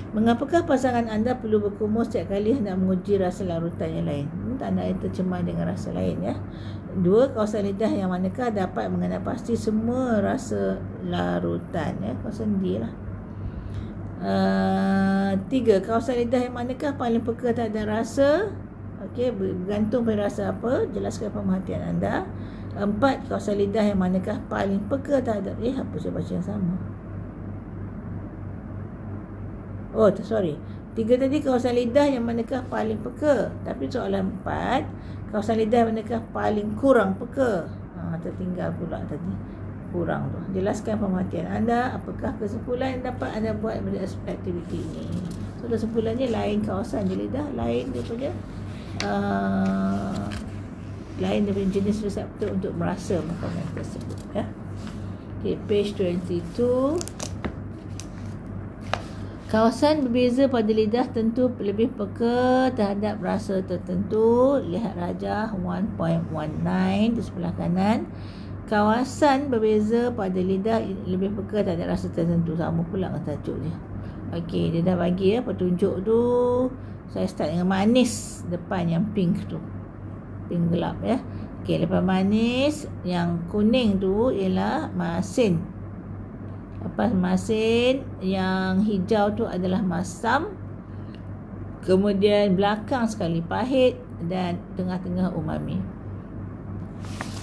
Mengapakah pasangan anda perlu berkumur setiap kali hendak menguji rasa larutan yang lain? Tanda yang tercemar dengan rasa lain, ya. Dua, kawasan lidah yang manakah dapat mengenal pasti semua rasa larutan, ya. Kawasan D lah. Tiga, kawasan lidah yang manakah paling peka terhadap rasa? Okey, bergantung pada rasa apa, jelaskan pemerhatian anda. Empat, kawasan lidah yang manakah paling peka terhadap apa saya baca yang sama? Sorry. Tiga tadi kawasan lidah yang manakah paling peka. Tapi soalan 4, kawasan lidah yang manakah paling kurang peka. Tertinggal pula tadi. Kurang tu. Jelaskan pemerhatian anda. Apakah kesimpulan yang dapat anda buat dari aktiviti ini? So kesimpulannya lain kawasan je lidah, lain daripada jenis reseptor untuk merasa makanan tersebut, ya. Okay, page 22. Kawasan berbeza pada lidah tentu lebih peka terhadap rasa tertentu. Lihat rajah 1.19 di sebelah kanan. Kawasan berbeza pada lidah lebih peka terhadap rasa tertentu. Sama pula dengan tajuk dia. Okey, dia dah bagi, ya, petunjuk tu. Saya start dengan manis depan yang pink tu. Pink gelap, ya. Okey, lepas manis, yang kuning tu ialah masin. Lepas masin, yang hijau tu adalah masam. Kemudian belakang sekali pahit dan tengah-tengah umami.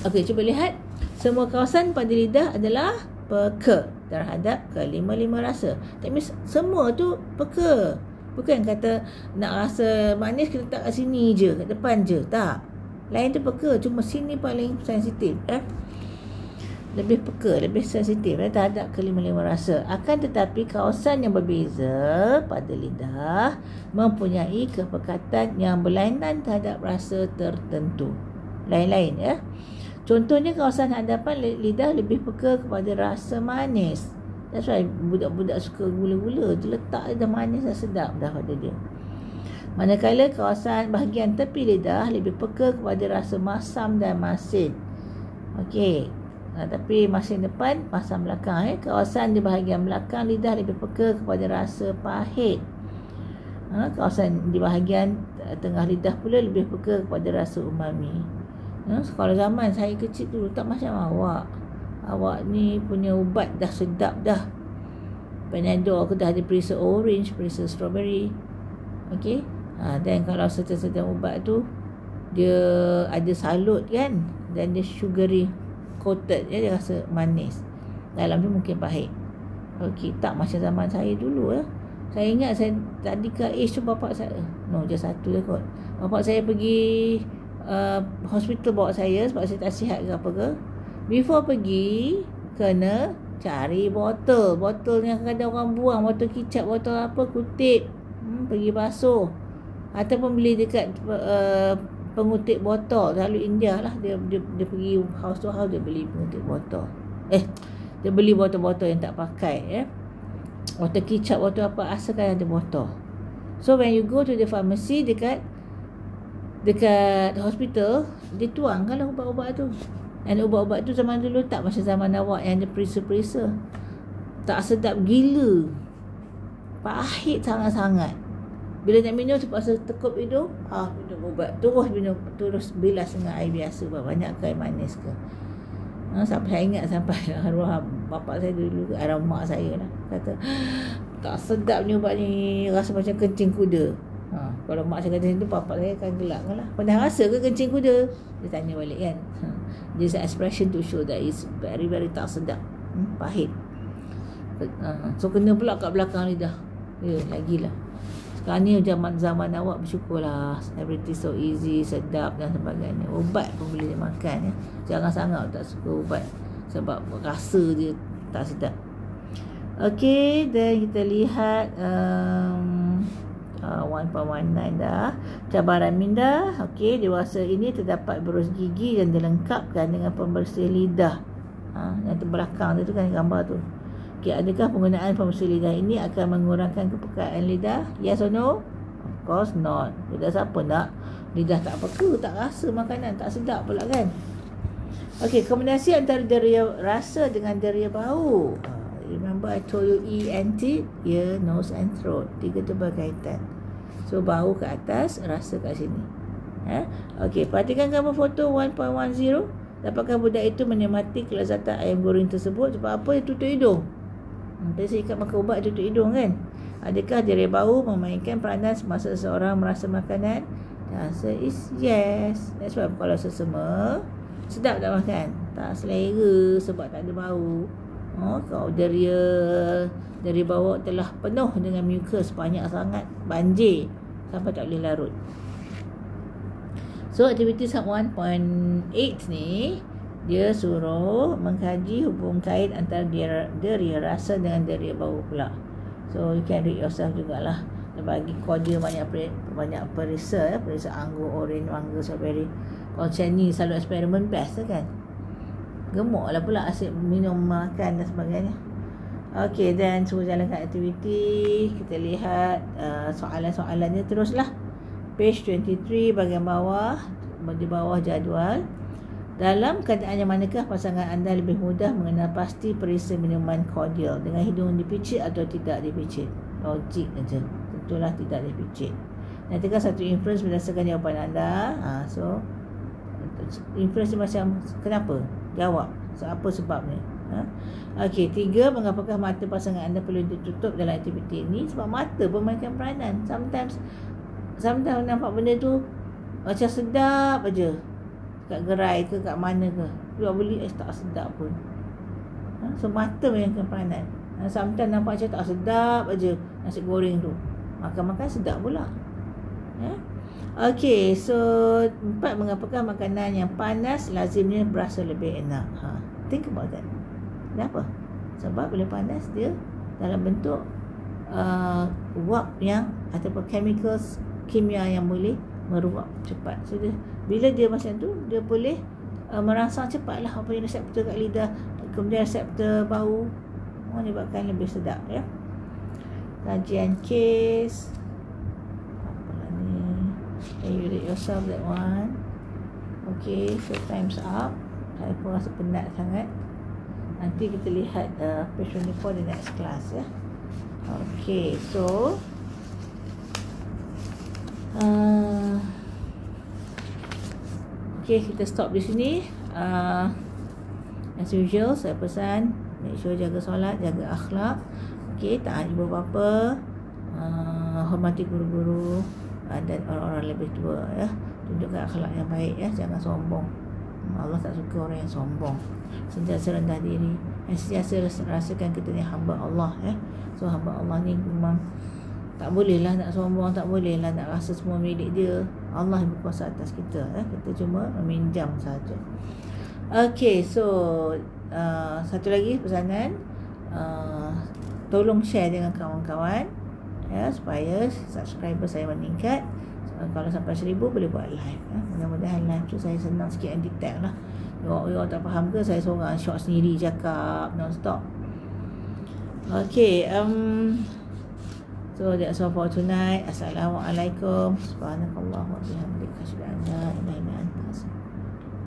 Okey, cuba lihat. Semua kawasan pada lidah adalah peka terhadap kelima-lima rasa. That means semua tu peka. Bukan kata nak rasa manis kita tak kat sini je, kat depan je. Tak. Lain tu peka, cuma sini paling sensitif. Lebih peka, lebih sensitif terhadap kelima-lima rasa. Akan tetapi kawasan yang berbeza pada lidah mempunyai kepekatan yang berlainan terhadap rasa tertentu. Lain-lain ya. Contohnya kawasan hadapan lidah lebih peka kepada rasa manis. That's why budak-budak suka gula-gula. Dia letak dah manis dah sedap dah pada dia. Manakala kawasan bahagian tepi lidah lebih peka kepada rasa masam dan masin. Okey. Tapi masin depan, masam belakang. Kawasan di bahagian belakang lidah lebih peka kepada rasa pahit. Kawasan di bahagian tengah lidah pula lebih peka kepada rasa umami. Kalau zaman saya kecil dulu tak macam awak. Awak ni punya ubat dah sedap dah. Panadol aku dah ada perisa orange, perisa strawberry. Okey. Dan kalau certain ubat tu dia ada salut kan, dan dia sugary coated, dia rasa manis. Dalam tu mungkin pahit. Okey, tak macam zaman saya dulu ya. Saya ingat saya tadi ke age tu bapak saya. No, just satu je kot. Bapak saya pergi hospital bawa saya sebab saya tak sihat ke apa ke. Before pergi kena cari botol. Botol yang kadang orang buang, botol kicap, botol apa, kutip. Pergi basuh. Ataupun beli dekat pengutip botol. Selalu India lah. Dia pergi house to house, dia beli pengutip botol. Dia beli botol-botol yang tak pakai ya. Botol kicap, botol apa, asalkan ada botol. So when you go to the pharmacy dekat hospital, dia tuangkanlah ubat-ubat tu. Dan ubat-ubat tu zaman dulu tak macam zaman awak yang ada perisa-perisa. Tak sedap gila. Pahit sangat-sangat. Bila nak minum terpaksa tekuk hidung, minum ubat. Terus bilas dengan air biasa. Banyak ke air manis ke. Sampai saya ingat sampai arwah bapak saya dulu, arwah mak saya lah, kata tak sedap ni ubat ni, rasa macam kencing kuda. Kalau mak saya kata itu, bapak saya akan gelak lah. Pernah rasa ke kencing kuda? Dia tanya balik kan. This expression to show that it's very very tak sedap, pahit. So kena pula kat belakang lidah. Lagilah. Sekarang ni zaman awak bersyukurlah, everything so easy, sedap dan sebagainya. Ubat pun boleh makan ya. Jangan sangat tak suka ubat sebab rasa dia tak sedap. Okey, dan kita lihat 1.19 dah. Cabaran minda. Okey, dewasa ini terdapat berus gigi dan dilengkapkan dengan pembersih lidah. Yang terbelakang tu kan gambar tu. Okay, adakah penggunaan pembersih lidah ini akan mengurangkan kepekaan lidah? Yes or no? Of course not. Lidah siapa nak? Lidah tak peka, tak rasa makanan, tak sedap pula kan? Okey, kombinasi antara deria rasa dengan deria bau. Remember I told you ENT, ear, nose and throat. Tiga tu berkaitan. So bau ke atas, rasa kat sini. Okey, perhatikan gambar foto 1.10. Dapatkah budak itu menikmati kelezatan ayam goreng tersebut? Sebab apa dia tutup hidung? Tadi saya ikat makan ubat tutup hidung kan. Adakah deria bau memainkan peranan semasa seseorang merasa makanan? The answer is yes. That's why kalau sesama, sedap tak makan? Tak selera sebab tak ada bau. Kalau deria bau telah penuh dengan mucus, banyak sangat, banjir sampai tak boleh larut. So aktiviti 1.8 ni dia suruh mengkaji hubung kait antara deria rasa dengan deria bau pula. So you can read yourself jugalah. Dia bagi kode banyak perisa anggur, orange, mangga, strawberry. Kalau macam ni selalu eksperimen best kan. Gemuk lah pula asyik minum, makan dan sebagainya. Okey, dan suruh jalankan aktiviti. Kita lihat soalan-soalannya teruslah. Page 23 bahagian bawah, di bawah jadual. Dalam keadaan yang manakah pasangan anda lebih mudah mengenal pasti perisa minuman cordial? Dengan hidung dipicit atau tidak dipicit? Logik saja. Tentulah tidak dipicit. Nantikan satu inference berdasarkan jawapan anda. So inference macam kenapa? Jawab. So, apa sebabnya? Okey, 3. Mengapakah mata pasangan anda perlu ditutup dalam aktiviti ini? Sebab mata pun mainkan peranan. Sometimes nampak benda tu macam sedap aja. Kat gerai ke kat mana ke, dia beli tak sedap pun. So mata yang kena peranan. Sometimes nampak macam tak sedap aja nasi goreng tu, makan-makan sedap pula. Okey, so 4, mengapakah makanan yang panas lazimnya berasa lebih enak? Think about that. Kenapa? Sebab bila panas dia dalam bentuk uap yang ataupun chemicals, kimia yang boleh meruap cepat. So bila dia macam tu, dia boleh merangsang cepatlah apa yang reseptor kat lidah, kemudian reseptor bau, menyebabkan lebih sedap. Kajian kes apalah ni, you read yourself that one. Okay, so time's up. Saya pun rasa penat sangat. Nanti kita lihat page 24 the next class. Okay, so okay, kita stop di sini. As usual, saya pesan make sure jaga solat, jaga akhlak. Okay, taat ibu bapa, hormati guru-guru dan orang-orang lebih tua. Tunjukkan akhlak yang baik. Jangan sombong. Allah tak suka orang yang sombong. Sentiasa rendah diri dan sentiasa rasakan kita ni hamba Allah. So hamba Allah ni memang tak bolehlah nak sombong, tak bolehlah nak rasa semua milik dia. Allah yang berkuasa atas kita. Kita cuma meminjam saja. Okay, so satu lagi pesanan, tolong share dengan kawan-kawan supaya subscriber saya meningkat. Kalau sampai 1000 boleh buat live. Mudah-mudahan live tu saya senang sikit and detail lah. You tak faham ke saya seorang short sendiri cakap non-stop. Okay, so that's all for tonight. Assalamualaikum. Subhanakallah wa bihamdika, asyhadu an la ilaha illa anta, astaghfiruka.